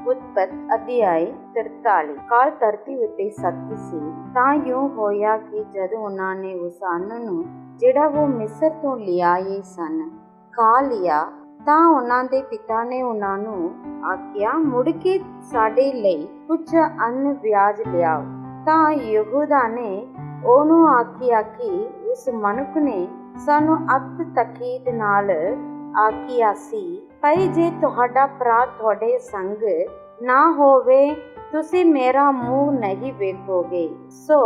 ਉਤਪਤ ਅਧਿਆਇ 43। ਕਾਲ ਧਰਤੀ ਉੱਤੇ ਸਖਤ ਸੀ ਤਾਂ ਇਉਂ ਹੋਇਆ ਕਿ ਜਦੋਂ ਉਹਨਾਂ ਨੇ ਉਸ ਅੰਨ ਨੂੰ ਜਿਹੜਾ ਉਹ ਮਿਸਰ ਤੋਂ ਲਿਆਏ ਸਨ ਖਾ ਲਿਆ ਤਾਂ ਉਹਨਾਂ ਦੇ ਪਿਤਾ ਨੇ ਉਹਨਾਂ ਨੂੰ ਆਖਿਆ, ਮੁੜ ਕੇ ਸਾਡੇ ਲਈ ਕੁਝ ਅੰਨ ਵਿਆਜ ਲਿਆਓ। ਤਾਂ ਯਹੂਦਾ ਨੇ ਉਹਨੂੰ ਆਖਿਆ ਕਿ ਉਸ ਮਨੁੱਖ ਨੇ ਸਾਨੂੰ ਅਤ ਤਕੀਦ ਨਾਲ ਆਖਿਆ ਸੀ, ਭਾਈ ਜੇ ਤੁਹਾਡਾ ਭਰਾ ਤੁਹਾਡੇ ਸੰਗ ਨਾ ਹੋਵੇ ਤੁਸੀਂ ਮੇਰਾ ਮੂੰਹ ਨਹੀਂ ਵੇਖੋਗੇ। ਸੋ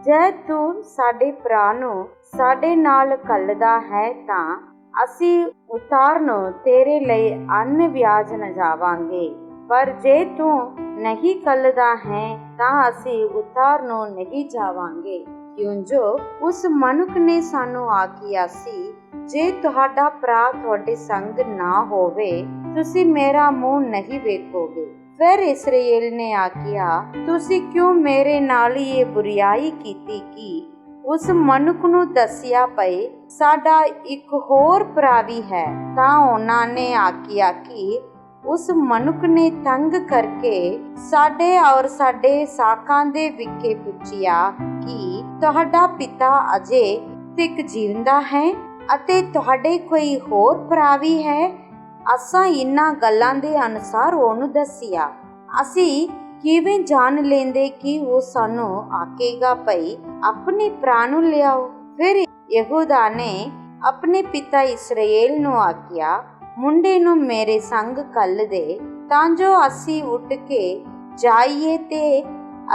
ਜੇ ਤੂੰ ਸਾਡੇ ਭਰਾ ਨੂੰ ਸਾਡੇ ਨਾਲ ਘੱਲਦਾ ਹੈ ਤਾਂ ਅਸੀਂ ਉਤਾਰਨੋਂ ਤੇਰੇ ਲਈ ਅੰਨ ਵਿਆਜ ਨਾ ਜਾਵਾਂਗੇ, ਪਰ ਜੇ ਤੂੰ ਨਹੀਂ ਘੱਲਦਾ ਹੈ ਤਾਂ ਅਸੀਂ ਉਤਾਰਨੋਂ ਨਹੀਂ ਜਾਵਾਂਗੇ। ਕਿਉਂ ਜੋ ਉਸ ਮਨੁੱਖ ਨੇ ਸਾਨੂੰ ਆਖਿਆ ਸੀ, ਜੇ ਤੁਹਾਡਾ ਭਰਾ ਤੁਹਾਡੇ ਸੰਗ ਨਾ ਹੋਵੇ ਤੁਸੀਂ ਮੇਰਾ ਮੂੰਹ ਨਹੀਂ ਵੇਖੋਗੇ। ਫਿਰ ਇਸਰਾਏਲ ਨੇ ਆਖਿਆ, ਤੁਸੀਂ ਕਿਉਂ ਮੇਰੇ ਨਾਲ ਇਹ ਬੁਰੀਆਈ ਕੀਤੀ ਕਿ ਉਸ ਮਨੁੱਖ ਨੂੰ ਦੱਸਿਆ ਪਏ ਸਾਡਾ ਇੱਕ ਹੋਰ ਭਰਾ ਵੀ ਹੈ। ਤਾਂ ਉਹਨਾਂ ਨੇ ਆਖਿਆ ਕਿ ਉਸ ਮਨੁੱਖ ਨੇ ਤੰਗ ਕਰਕੇ ਸਾਡੇ ਔਰ ਸਾਡੇ ਸਾਕਾਂ ਦੇ ਵਿਖੇ ਪੁੱਛਿਆ ਕਿ ਤੁਹਾਡਾ ਪਿਤਾ ਅਜੇ ਤੱਕ ਜਿਉਂਦਾ ਹੈ ਅਤੇ ਤੁਹਾਡੇ ਕੋਈ ਹੋਰ ਭਰਾ ਵੀ ਹੈ। ਅਸਾਂ ਇਹਨਾਂ ਗੱਲਾਂ ਦੇ ਅਨੁਸਾਰ ਉਹਨੂੰ ਦੱਸਿਆ। ਅਸੀਂ ਕਿਵੇਂ ਜਾਣ ਲੈਂਦੇ ਕਿ ਉਹ ਸਾਨੂੰ ਆਖੇਗਾ ਭਈ ਆਪਣੇ ਭਰਾ ਨੂੰ ਲਿਆਓ। ਫਿਰ ਯਹੂਦਾ ਨੇ ਆਪਣੇ ਪਿਤਾ ਇਸਰਾਏਲ ਨੂੰ ਆਖਿਆ, ਮੁੰਡੇ ਨੂੰ ਮੇਰੇ ਸੰਗ ਘੱਲ ਦੇ ਤਾਂ ਜੋ ਅਸੀਂ ਉੱਠ ਕੇ ਜਾਈਏ ਤੇ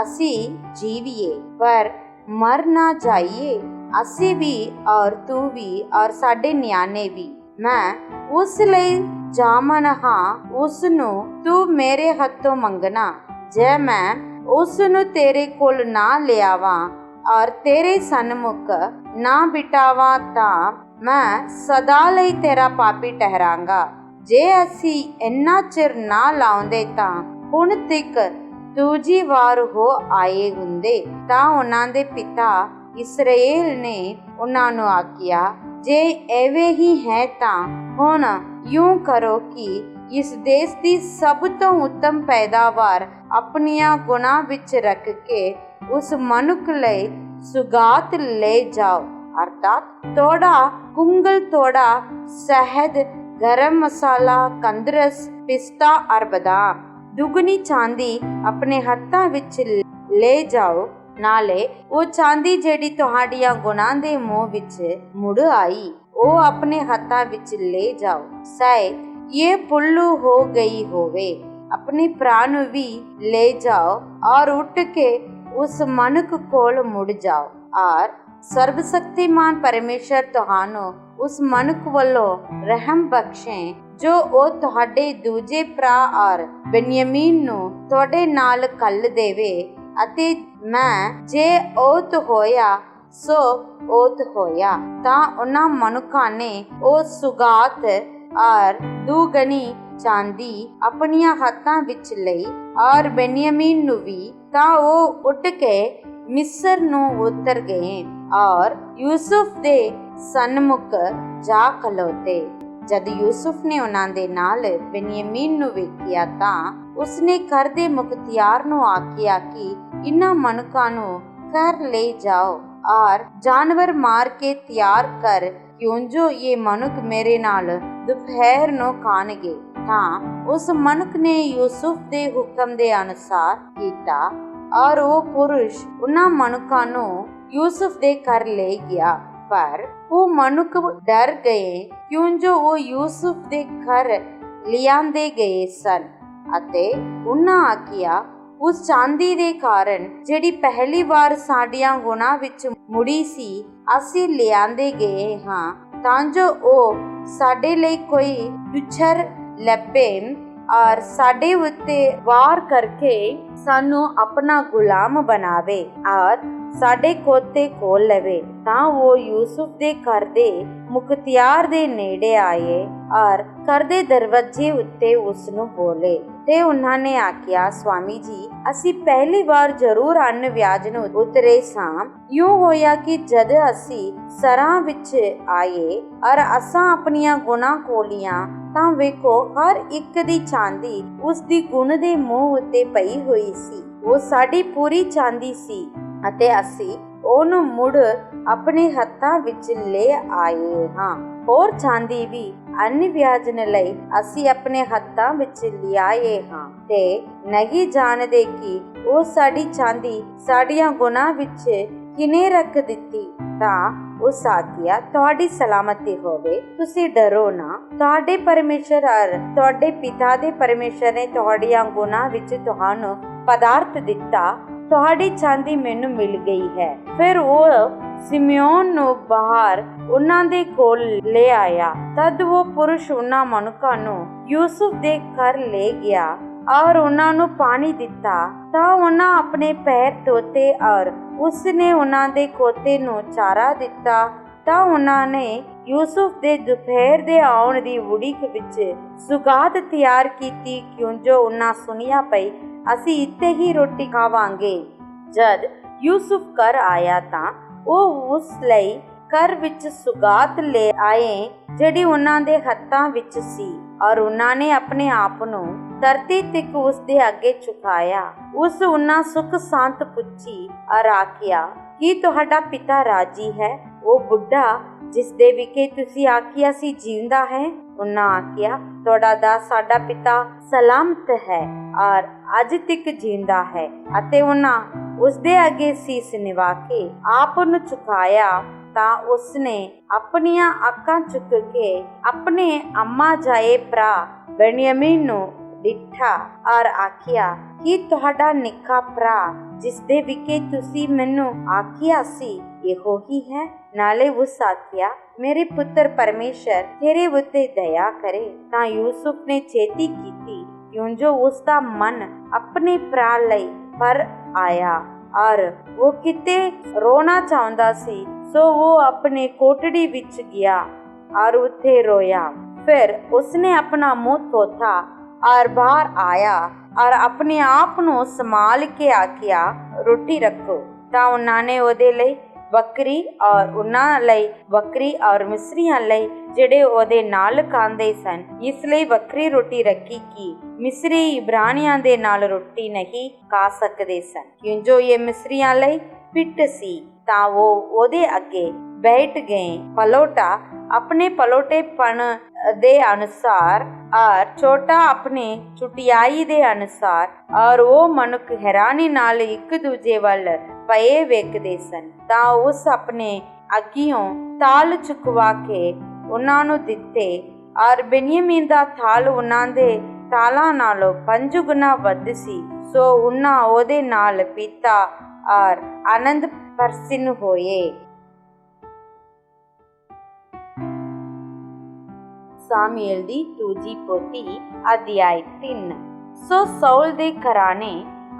ਅਸੀਂ ਜੀਵੀਏ, ਪਰ ਮਰ ਨਾ ਜਾਈਏ, ਅਸੀਂ ਵੀ ਔਰ ਤੂੰ ਵੀ ਔਰ ਸਾਡੇ ਨਿਆਣੇ ਵੀ। ਮੈਂ ਉਸ ਲਈ ਜਾਮਨ ਹਾਂ, ਉਸ ਨੂੰ ਤੂੰ ਮੇਰੇ ਹੱਥੋਂ ਮੰਗਣਾ। ਜੇ ਮੈਂ ਉਸ ਨੂੰ ਤੇਰੇ ਕੋਲ ਨਾ ਲਿਆਵਾਂ ਔਰ ਤੇਰੇ ਸਨਮੁਖ ਨਾ ਬਿਠਾਵਾਂ ਤਾਂ ਮੈਂ ਸਦਾ ਲਈ ਤੇਰਾ ਪਾਪੀ ਠਹਿਰਾਂਗਾ। ਜੇ ਅਸੀਂ ਇੰਨਾ ਚਿਰ ਨਾ ਲਾਉਂਦੇ ਤਾਂ ਹੁਣ ਤੱਕ ਦੂਜੀ ਵਾਰ ਹੋ ਆਏ ਹੁੰਦੇ। ਤਾਂ ਉਹਨਾਂ ਦੇ ਪਿਤਾ ਇਸਰਾਏਲ ਨੇ ਉਹਨਾਂ ਨੂੰ ਆਖਿਆ, ਜੇ ਐਵੇਂ ਹੀ ਹੈ ਤਾਂ ਹੁਣ ਇਉਂ ਕਰੋ ਕਿ ਇਸ ਦੇਸ਼ ਦੀ ਸਭ ਤੋਂ ਉੱਤਮ ਪੈਦਾਵਾਰ ਆਪਣੀਆਂ ਗੁਣਾਂ ਵਿੱਚ ਰੱਖ ਕੇ ਉਸ ਮਨੁੱਖ ਲਈ ਸੁਗਾਤ ਲੈ ਜਾਓ, ਅਰਥਾਤ ਤੋੜਾ, ਕੁੰਗਲ ਤੋੜਾ, ਸ਼ਹਿਦ, ਗਰਮ ਮਸਾਲਾ, ਕੰਦਰਸ, ਪਿਸਤਾ ਔਰ ਬਦਾਮ। ਦੁਗਣੀ ਚਾਂਦੀ ਆਪਣੇ ਹੱਥਾਂ ਵਿੱਚ ਲੈ ਜਾਓ, ਨਾਲੇ ਉਹ ਚਾਂਦੀ ਜਿਹੜੀ ਤੁਹਾਡੀਆਂ ਗੁਣਾਂ ਦੇ ਮੂੰਹ ਵਿੱਚ ਮੁੜ ਆਈ ਉਹ ਆਪਣੇ ਹੱਥਾਂ ਵਿੱਚ ਲੈ ਜਾਓ। ਸ਼ਾਇਦ ਇਹ ਪੁੱਲੂ ਹੋ ਗਈ ਹੋਵੇ। ਆਪਣੇ ਭਰਾ ਨੂੰ ਵੀ ਲੈ ਜਾਓ ਔਰ ਉੱਠ ਕੇ ਉਸ ਮਨੁੱਖ ਕੋਲ ਮੁੜ ਜਾਓ ਔਰ ਸਰਬਸ਼ਕਤੀਮਾਨ ਪਰਮੇਸ਼ਰ ਤੁਹਾਨੂੰ ਉਸ ਮਨੁੱਖ ਵੱਲੋਂ ਰਹਿਮ ਬਖਸ਼ੇ ਜੋ ਉਹ ਤੁਹਾਡੇ ਦੂਜੇ ਭਰਾ ਔਰ ਬਨਯਮੀਨ ਨੂੰ ਤੁਹਾਡੇ ਨਾਲ ਘੱਲ ਦੇਵੇ। ਅਤੇ ਮੈਂ ਜੇ ਔਤ ਹੋਇਆ ਸੋ ਔਤ ਹੋਇਆ। ਤਾਂ ਉਹਨਾਂ ਮਨੁੱਖਾਂ ਨੇ ਉਹ ਸੁਗਾਤ ਔਰ ਦੁਗਣੀ ਚਾਂਦੀ ਆਪਣੀਆਂ ਹੱਥਾਂ ਵਿੱਚ ਲਈ ਔਰ ਬਨਯਮੀਨ ਨੂੰ ਵੀ। ਤਾਂ ਉਹ ਉੱਠ ਕੇ ਮਿਸਰ ਨੂੰ ਉਤਰ ਗਏ ਔਰ ਯੂਸੁਫ ਦੇ ਸਨਮੁਖ ਜਾ ਖਲੋਤੇ। ਜਦ ਯੂਸੁਫ ਨੇ ਉਹਨਾਂ ਦੇ ਨਾਲ ਬਨਯਮੀਨ ਨੂੰ ਵੇਖਿਆ ਤਾਂ ਉਸਨੇ ਘਰ ਦੇ ਮੁਖਤਿਆਰ ਨੂੰ ਆਖਿਆ ਕਿ ਇਹਨਾਂ ਮਨੁੱਖਾਂ ਨੂੰ ਘਰ ਲੈ ਜਾਓ ਔਰ ਜਾਨਵਰ ਮਾਰ ਕੇ ਤਿਆਰ ਕਰ, ਕਿਉਂ ਜੋ ਇਹ ਮਨੁੱਖ ਮੇਰੇ ਨਾਲ ਦੁਪਹਿਰ ਨੂੰ ਖਾਣਗੇ। ਤਾਂ ਉਸ ਮਨੁੱਖ ਨੇ ਯੂਸੁਫ ਦੇ ਹੁਕਮ ਦੇ ਅਨੁਸਾਰ ਕੀਤਾ ਔਰ ਉਹ ਪੁਰਸ਼ ਉਹਨਾਂ ਮਨੁੱਖਾਂ ਨੂੰ ਯੂਸੁਫ ਦੇ ਘਰ ਲੈ ਗਿਆ। ਪਰ ਉਹ ਮਨੁੱਖ ਡਰ ਗਏ ਕਿਉਂ ਜੋ ਉਹ ਯੂਸੁਫ ਦੇ ਘਰ ਲਿਆਂਦੇ ਗਏ ਸਨ ਅਤੇ ਉਹਨਾਂ ਆਖਿਆ, ਉਸ ਚਾਂਦੀ ਦੇ ਕਾਰਨ ਜਿਹੜੀ ਪਹਿਲੀ ਵਾਰ ਸਾਡੀਆਂ ਗੁਣਾਂ ਵਿੱਚ ਮੁੜੀ ਸੀ ਅਸੀਂ ਲਿਆਂਦੇ ਗਏ ਹਾਂ ਤਾਂ ਜੋ ਉਹ ਸਾਡੇ ਲਈ ਕੋਈ ਦੁੱਛਰ ਲੱਭੇ ਔਰ ਸਾਡੇ ਉੱਤੇ ਵਾਰ ਕਰਕੇ ਸਾਨੂੰ ਆਪਣਾ ਗੁਲਾਮ ਬਣਾਵੇ ਔਰ ਸਾਡੇ ਕੋਤੇ ਕੋਲ ਲਵੇ। ਤਾਂ ਉਹ ਯੂਸੁਫ ਦੇ ਘਰ ਦੇ ਮੁਖਤਿਆਰ ਦੇ ਨੇੜੇ ਆਏ ਔਰ ਘਰ ਦੇ ਦਰਵਾਜ਼ੇ ਉੱਤੇ ਉਸ ਨੂੰ ਬੋਲੇ ਤੇ ਉਹਨਾਂ ਨੇ ਆਖਿਆ, ਸਵਾਮੀ ਜੀ, ਅਸੀਂ ਪਹਿਲੀ ਵਾਰ ਜ਼ਰੂਰ ਅੰਨ ਵਿਆਜ ਨੂੰ ਉਤਰੇ ਸਾਂ। ਇਉਂ ਹੋਇਆ ਕਿ ਜਦ ਅਸੀਂ ਸਰਾਂ ਵਿੱਚ ਆਏ ਔਰ ਅਸਾਂ ਆਪਣੀਆਂ ਗੁਣਾ ਖੋਲੀਆਂ ਤਾਂ ਵੇਖੋ ਹਰ ਇੱਕ ਦੀ ਚਾਂਦੀ ਉਸ ਦੀ ਗੁਣ ਦੇ ਮੂੰਹ ਉੱਤੇ ਪਈ ਹੋਈ ਸੀ। ਉਹ ਸਾਡੀ ਪੂਰੀ ਚਾਂਦੀ ਸੀ ਅਤੇ ਅਸੀਂ ਉਹਨੂੰ ਮੁੜ ਆਪਣੇ ਹੱਥਾਂ ਵਿੱਚ ਲੈ ਆਏ ਹਾਂ। ਹੋਰ ਚਾਂਦੀ ਵੀ ਅੰਨ ਵਿਆਜਣ ਲਈ ਅਸੀਂ ਆਪਣੇ ਹੱਥਾਂ ਵਿੱਚ ਲਿਆਏ ਹਾਂ ਤੇ ਨਹੀਂ ਜਾਣਦੇ ਕਿ ਉਹ ਸਾਡੀ ਚਾਂਦੀ ਸਾਡੀਆਂ ਗੁਣਾਂ ਵਿੱਚ ਕਿਨੇ ਰੱਖ ਦਿੱਤੀ। ਤਾਂ ਉਸ ਆਖਿਆ, ਤੁਹਾਡੀ ਸਲਾਮਤੀ ਹੋਵੇ, ਤੁਸੀਂ ਡਰੋ ਨਾ। ਤੁਹਾਡੇ ਪਰਮੇਸ਼ਰ ਔਰ ਤੁਹਾਡੇ ਪਿਤਾ ਦੇ ਪਰਮੇਸ਼ਰ ਨੇ ਤੁਹਾਡੀਆਂ ਗੁਣਾਂ ਵਿੱਚ ਤੁਹਾਨੂੰ ਪਦਾਰਥ ਦਿੱਤਾ। ਤੁਹਾਡੀ ਚਾਂਦੀ ਮੈਨੂੰ ਮਿਲ ਗਈ ਹੈ। ਫਿਰ ਉਹ ਸਿਮਿਓਨ ਨੂੰ ਬਾਹਰ ਉਹਨਾਂ ਦੇ ਕੋਲ ਲੈ ਆਇਆ। ਤਦ ਉਹ ਪੁਰਸ਼ ਉਹਨਾਂ ਮਨੁੱਖਾਂ ਨੂੰ ਯੂਸੁਫ ਦੇ ਘਰ ਲੈ ਗਿਆ ਔਰ ਉਹਨਾਂ ਨੂੰ ਪਾਣੀ ਦਿੱਤਾ। ਤਾਂ ਉਹਨਾਂ ਆਪਣੇ ਪੈਰ ਧੋਤੇ ਔਰ ਉਸਨੇ ਉਹਨਾਂ ਦੇ ਖੋਤੇ ਨੂੰ ਚਾਰਾ ਦਿੱਤਾ। ਤਾਂ ਉਹਨਾਂ ਨੇ ਯੂਸੁਫ ਦੇ ਦੁਪਹਿਰ ਦੇ ਆਉਣ ਦੀ ਉਡੀਕ ਵਿੱਚ ਸੁਗਾਤ ਤਿਆਰ ਕੀਤੀ, ਕਿਉਂ ਜੋ ਉਹਨਾਂ ਸੁਣਿਆ ਪਈ ਅਸੀਂ ਇੱਥੇ ਹੀ ਰੋਟੀ ਖਾਵਾਂਗੇ। ਜਦ ਯੂਸੁਫ ਘਰ ਆਇਆ ਤਾਂ ਉਹ ਉਸ ਲਈ ਘਰ ਵਿੱਚ ਸੁਗਾਤ ਲੈ ਆਏ ਜਿਹੜੀ ਉਹਨਾਂ ਦੇ ਹੱਥਾਂ ਵਿੱਚ ਸੀ ਔਰ ਉਹਨਾਂ ਨੇ ਆਪਣੇ ਆਪ ਨੂੰ ਧਰਤੀ ਤੱਕ ਉਸ ਦੇ ਅੱਗੇ ਝੁਕਾਇਆ। ਉਸ ਉਹਨਾਂ ਸੁਖ ਸ਼ਾਂਤ ਪੁੱਛੀ ਔਰ ਆਖਿਆ, ਕੀ ਤੁਹਾਡਾ ਪਿਤਾ ਰਾਜੀ ਹੈ? ਉਹ ਬੁੱਢਾ ਜਿਸ ਦੇ ਵਿਖੇ ਤੁਸੀਂ ਆਖਿਆ ਸੀ ਜਿੰਦਾ ਹੈ? ਉਹਨਾਂ ਆਖਿਆ, ਤੁਹਾਡਾ ਦਾਸ ਸਾਡਾ ਪਿਤਾ ਸਲਾਮਤ ਹੈ ਔਰ ਅੱਜ ਤੱਕ ਜਿੰਦਾ ਹੈ। ਅਤੇ ਉਹਨਾਂ ਉਸ ਦੇ ਅੱਗੇ ਸੀਸ ਨਿਵਾ ਕੇ ਆਪ ਨੂੰ ਝੁਕਾਇਆ। ਤਾਂ ਉਸਨੇ ਆਪਣੀਆਂ ਅੱਖਾਂ ਚੁੱਕ ਕੇ ਆਪਣੇ ਅੰਮਾ ਜਾਏ ਭਰਾ ਬੈਨਯਾਮੀਨ ਨੂੰ ਡਿੱਠਾ ਔਰ ਆਖਿਆ, ਕੀ ਤੁਹਾਡਾ ਨਿੱਕਾ ਭਰਾ ਜਿਸ ਦੇ ਵਿਖੇ ਤੁਸੀਂ ਮੈਨੂੰ ਆਖਿਆ ਸੀ ਇਹੋ ਹੀ ਹੈ? ਨਾਲੇ ਉਸ ਆਖਿਆ, ਮੇਰੇ ਪੁੱਤਰ ਪਰਮੇਸ਼ਰ ਤੇਰੇ ਉੱਤੇ ਦਇਆ ਕਰੇ। ਤਾਂ ਯੂਸੁਫ ਨੇ ਛੇਤੀ ਕੀਤੀ, ਕਿਉਂ ਜੋ ਉਸ ਦਾ ਮਨ ਆਪਣੇ ਭਰਾ ਲਈ ਭਰ ਆਇਆ ਔਰ ਉਹ ਕਿਤੇ ਰੋਣਾ ਚਾਹੁੰਦਾ ਸੀ। ਸੋ ਉਹ ਆਪਣੇ ਕੋਠੜੀ ਵਿੱਚ ਗਿਆ ਔਰ ਉੱਥੇ ਰੋਇਆ। ਫਿਰ ਉਸਨੇ ਆਪਣਾ ਮੂੰਹ ਧੋਤਾ ਔਰ ਬਾਹਰ ਆਇਆ ਔਰ ਆਪਣੇ ਆਪ ਨੂੰ ਸੰਭਾਲ ਕੇ ਆਖਿਆ, ਰੋਟੀ ਰੱਖੋ। ਤਾਂ ਉਹਨਾਂ ਨੇ ਉਹਦੇ ਲਈ ਬੱਕਰੀ ਔਰ ਉਹਨਾਂ ਲਈ ਬੱਕਰੀ ਔਰ ਮਿਸਰੀਆਂ ਲਈ ਜਿਹੜੇ ਉਹਦੇ ਨਾਲ ਖਾਂਦੇ ਸਨ ਇਸ ਲਈ ਵੱਖਰੀ ਰੋਟੀ ਰੱਖੀ ਕਿ ਮਿਸਰੀ ਇਬਰਾਨੀਆਂ ਦੇ ਨਾਲ ਰੋਟੀ ਨਹੀਂ ਖਾ ਸਕਦੇ ਸਨ, ਕਿਉਂ ਜੋ ਇਹ ਮਿਸਰੀਆਂ ਲਈ ਪਿੱਟ ਸੀ। ਤਾਂ ਉਹ ਉਹਦੇ ਅੱਗੇ ਬੈਠ ਗਏ। ਪਲੋਟਾ ਆਪਣੇ ਪਲੋਟੇਪਣ ਦੇ ਅਨੁਸਾਰ ਔਰ ਛੋਟਾ ਆਪਣੇ ਛੁਟਿਆਈ ਦੇ ਅਨੁਸਾਰ ਔਰ ਉਹ ਮਨੁੱਖ ਹੈਰਾਨੀ ਨਾਲ ਇੱਕ ਦੂਜੇ ਵੱਲ ਪਏ ਵੇਖਦੇ ਸਨ। ਤਾਂ ਉਸ ਆਪਣੇ ਅੱਗਿਓਂ ਥਾਲ ਚੁਕਵਾ ਕੇ ਉਹਨਾਂ ਨੂੰ ਦਿੱਤੇ ਔਰ ਬੈਨਯਾਮੀਨ ਦਾ ਥਾਲ ਉਹਨਾਂ ਦੇ ਥਾਲਾਂ ਨਾਲੋਂ 5 ਗੁਣਾ ਵੱਧ ਸੀ। ਸੋ ਉਹਨਾਂ ਉਹਦੇ ਨਾਲ ਪੀਤਾ ਔਰ ਆਨੰਦ ਪ੍ਰਸੰਨ ਹੋਏ। ਸਾਮੂਏਲ ਦੀ ਦੂਜੀ ਪੋਥੀ ਅਧਿਆਇ 3। ਸੋ ਸਾਊਲ ਦੇ ਘਰਾਣੇ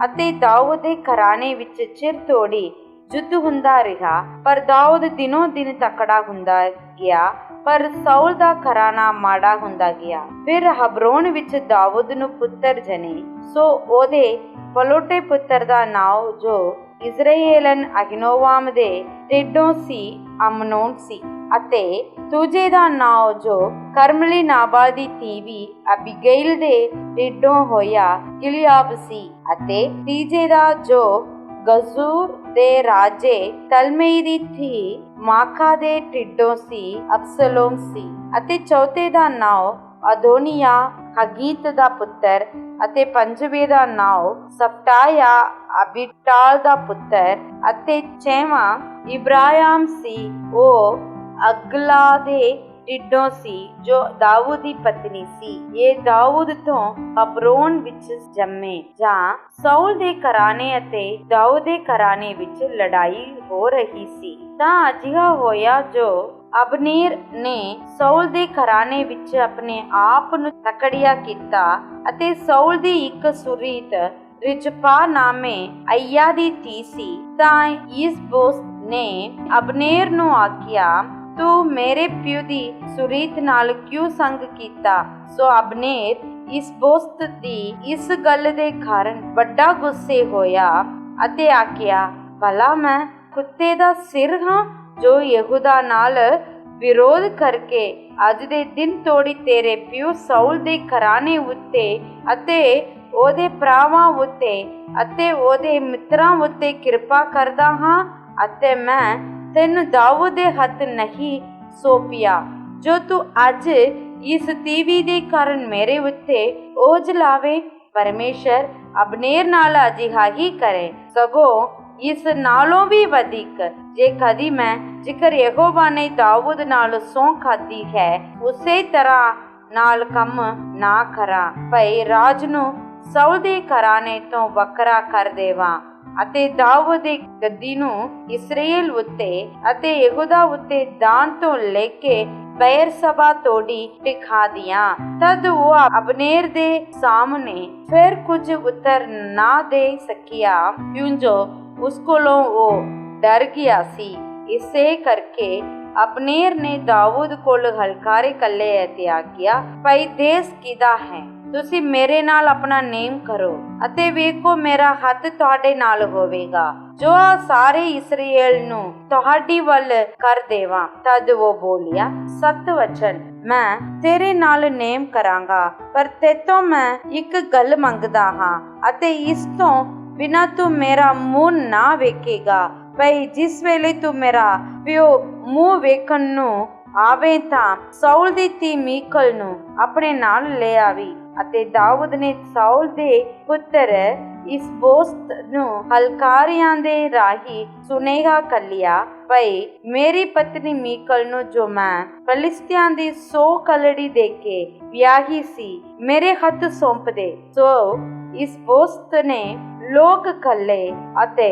ਅਤੇ ਦਾਊਦ ਦੇ ਘਰਾਣੇ ਵਿੱਚ ਚਿਰ ਤੋੜੀ ਯੁੱਧ ਹੁੰਦਾ ਰਿਹਾ, ਪਰ ਦਾਊਦ ਦਿਨੋਂ ਦਿਨ ਤਕੜਾ ਹੁੰਦਾ ਗਿਆ, ਪਰ ਸਾਊਲ ਦਾ ਘਰਾਣਾ ਮਾੜਾ ਹੁੰਦਾ ਗਿਆ। ਫਿਰ ਹਬਰੋਨ ਵਿੱਚ ਦਾਊਦ ਨੂੰ ਪੁੱਤਰ ਜਨੇ। ਸੋ ਉਹਦੇ ਪਲੋਟੇ ਪੁੱਤਰ ਦਾ ਨਾਮ ਜੋ ਇਜ਼ਰਾਏਲਨ ਅਹੀਨੋਆਮ ਦੇ ਢਿੱਡੋਂ ਸੀ ਅਮਨੋਨ ਸੀ, ਅਤੇ ਦੂਜੇ ਦਾ ਨਾਮ ਜੋ ਕਰਮਲੀ ਨਾਬਾਲ ਦੀ ਧੀ ਅਬੀਗੈਲ ਦੇ ਢਿੱਡੋਂ ਹੋਇਆ ਗਿਲਿਆਬ ਸੀ, ਅਤੇ ਤੀਜੇ ਦਾ ਜੋ ਗਜ਼ੂਰ ਦੇ ਰਾਜੇ ਤਲਮਈ ਦੀ ਧੀ ਮਾਖਾ ਦੇ ਢਿੱਡੋਂ ਸੀ ਅਬਸਲੋਮ ਸੀ, ਅਤੇ ਚੌਥੇ ਦਾ ਨਾਮ ਅਦੋਨੀਆ ਹਗੀਤ ਦਾ ਪੁੱਤਰ, ਅਤੇ ਪੰਜਵੇਂ ਦਾ ਨਾਮ ਸਫਟਾਇਆ ਅਬੀਟਾਲ ਦਾ ਪੁੱਤਰ, ਅਤੇ ਛੇਵਾਂ ਇਬਰਾਹਿਮ ਸੀ ਉਹ ਅਗਲਾ ਦੇ ਢਿੱਡੋਂ ਸੀ ਜੋ ਦਾਊਦ ਦੀ ਪਤਨੀ ਸੀ। ਇਹ ਦਾਊਦ ਤੋਂ ਹਬਰੋਨ ਵਿੱਚ ਜੰਮੇ। ਜਾਂ ਸਾਊਲ ਦੇ ਘਰਾਣੇ ਅਤੇ ਦਾਊਦ ਦੇ ਘਰਾਣੇ ਵਿੱਚ ਲੜਾਈ ਹੋ ਰਹੀ ਸੀ। ਤਾਂ ਅਜਿਹਾ ਹੋਇਆ ਜੋ ਅਬਨੇਰ ਨੇ ਸਾਊਲ ਦੇ ਘਰਾਣੇ ਵਿੱਚ ਆਪਣੇ ਆਪ ਨੂੰ ਤਕੜਿਆ ਕੀਤਾ, ਅਤੇ ਸਾਊਲ ਦੀ ਇੱਕ ਸੁਰੀਤ ਰਿਜਪਾ ਨਾਮੇ ਅਈਆ ਦੀ ਧੀ ਸੀ। ਤਾਂ ਇਸਬੋਸ ਨੇ ਅਬਨੇਰ ਨੂੰ ਆਖਿਆ, ਤੂੰ ਮੇਰੇ ਪਿਓ ਦੀ ਸੁਰੀਤ ਨਾਲ ਕਿਉਂ ਸੰਗ ਕੀਤਾ? ਸੋ ਅਬਨੇਰ ਇਸਬੋਸ਼ਤ ਦੀ ਇਸ ਗੱਲ ਦੇ ਕਾਰਨ ਵੱਡਾ ਗੁੱਸੇ ਹੋਇਆ ਅਤੇ ਆਖਿਆ, ਭਲਾ ਮੈਂ ਕੁੱਤੇ ਦਾ ਸਿਰ ਹਾਂ ਜੋ ਯਹੂਦਾ ਨਾਲ ਵਿਰੋਧ ਕਰਕੇ ਅੱਜ ਦੇ ਦਿਨ ਤੋੜੀ ਤੇਰੇ ਪਿਓ ਸਾਊਲ ਦੇ ਘਰਾਣੇ ਉੱਤੇ ਅਤੇ ਉਹਦੇ ਭਰਾਵਾਂ ਉੱਤੇ ਅਤੇ ਉਹਦੇ ਮਿੱਤਰਾਂ ਉੱਤੇ ਕਿਰਪਾ ਕਰਦਾ ਹਾਂ, ਅਤੇ ਮੈਂ ਤੈਨੂੰ ਦਾਊਦ ਦੇ ਹੱਥ ਨਹੀਂ ਸੌਂਪਿਆ ਜੋ ਤੂੰ ਅੱਜ ਇਸ ਤੀਵੀ ਦੇ ਕਾਰਨ ਮੇਰੇ ਉੱਤੇ ਓਝ ਲਾਵੇ। ਪਰਮੇਸ਼ਰ ਅਬਨੇਰ ਨਾਲ ਅਜਿਹਾ ਹੀ ਕਰੇ, ਸਗੋਂ ਇਸ ਨਾਲੋਂ ਵੀ ਵਧਿਕ, ਜੇ ਕਦੀ ਮੈਂ ਜ਼ਿਕਰ ਯਹੋਵਾ ਨੇ ਦਾਊਦ ਨਾਲ ਸਹੁੰ ਖਾਧੀ ਹੈ ਉਸੇ ਤਰ੍ਹਾਂ ਨਾਲ ਕੰਮ ਨਾ ਕਰਾਂ, ਭਈ ਰਾਜ ਨੂੰ ਸਾਊਲ ਦੇ ਘਰਾਣੇ ਤੋਂ ਵੱਖਰਾ ਕਰ ਦੇਵਾਂ ਅਤੇ ਦਾਊਦ ਦੀ ਗੱਦੀ ਨੂੰ ਇਸਰਾਏਲ ਉੱਤੇ ਅਤੇ ਯਹੂਦਾ ਉੱਤੇ ਦਾਨ ਤੋਂ ਲੈ ਕੇ ਬੇਰਸਬਾ ਤੋੜੀ ਟਿਕਾ ਦਿਆਂ। ਤਦ ਉਹ ਅਬਨੇਰ ਦੇ ਸਾਹਮਣੇ ਫਿਰ ਕੁਝ ਉੱਤਰ ਨਾ ਦੇ ਸਕਿਆ, ਕਿਉਂਜੋ ਉਸ ਕੋਲੋਂ ਉਹ ਡਰ ਗਿਆ ਸੀ। ਇਸੇ ਕਰਕੇ ਅਬਨੇਰ ਨੇ ਦਾਊਦ ਕੋਲ ਹਲਕਾਰੇ ਕੱਲੇ ਅਤੇ ਆਖਿਆ, ਭਾਈ ਦੇਸ ਕਿਹਦਾ ਹੈ? ਤੁਸੀਂ ਮੇਰੇ ਨਾਲ ਆਪਣਾ ਨੇਮ ਕਰੋ ਅਤੇ ਵੇਖੋ ਮੇਰਾ ਹੱਥ ਤੁਹਾਡੇ ਨਾਲ ਹੋਵੇਗਾ ਜੋ ਆ ਸਾਰੇ ਇਸਰਾਏਲ ਨੂੰ ਤੁਹਾਡੀ ਵੱਲ ਕਰ ਦੇਵਾਂ। ਤਦ ਉਹ ਬੋਲਿਆ, ਸਤ ਵਚਨ ਮੈਂ ਤੇਰੇ ਨਾਲ ਨੇਮ ਕਰਾਂਗਾ, ਪਰ ਤੇਤੋਂ ਮੈਂ ਇੱਕ ਗੱਲ ਮੰਗਦਾ ਹਾਂ ਅਤੇ ਇਸ ਤੋਂ ਬਿਨਾਂ ਤੂੰ ਮੇਰਾ ਮੂੰਹ ਨਾ ਵੇਖੇਗਾ। ਭਈ ਜਿਸ ਵੇਲੇ ਤੂੰ ਮੇਰਾ ਪਿਓ ਮੂੰਹ ਵੇਖਣ ਨੂੰ ਆਵੇ ਤਾਂ ਸਾਊਲ ਦੀ ਧੀ ਮੀਕਲ ਨੂੰ ਆਪਣੇ ਨਾਲ ਲੈ ਆਵੀ। ਅਤੇ ਦਾਊਦ ਨੇ ਸਾਊਲ ਦੇ ਪੁੱਤਰ ਇਸਬੋਸ਼ਤ ਨੂੰ ਹਲਕਾਰਿਆਂ ਦੇ ਰਾਹੀਂ ਸੁਨੇਹਾ ਘੱਲਿਆ, ਭਈ ਮੇਰੀ ਪਤਨੀ ਮੀਕਲ ਨੂੰ ਜੋ ਮੈਂ ਫਲਿਸਤੀਆਂ ਦੀ 100 ਕਲੜੀ ਦੇ ਕੇ ਵਿਆਹੀ ਸੀ ਮੇਰੇ ਹੱਥ ਸੌਂਪ ਦੇ। ਸੋ ਇਸਬੋਸ਼ਤ ਨੇ ਲੋਕ ਘੱਲੇ ਅਤੇ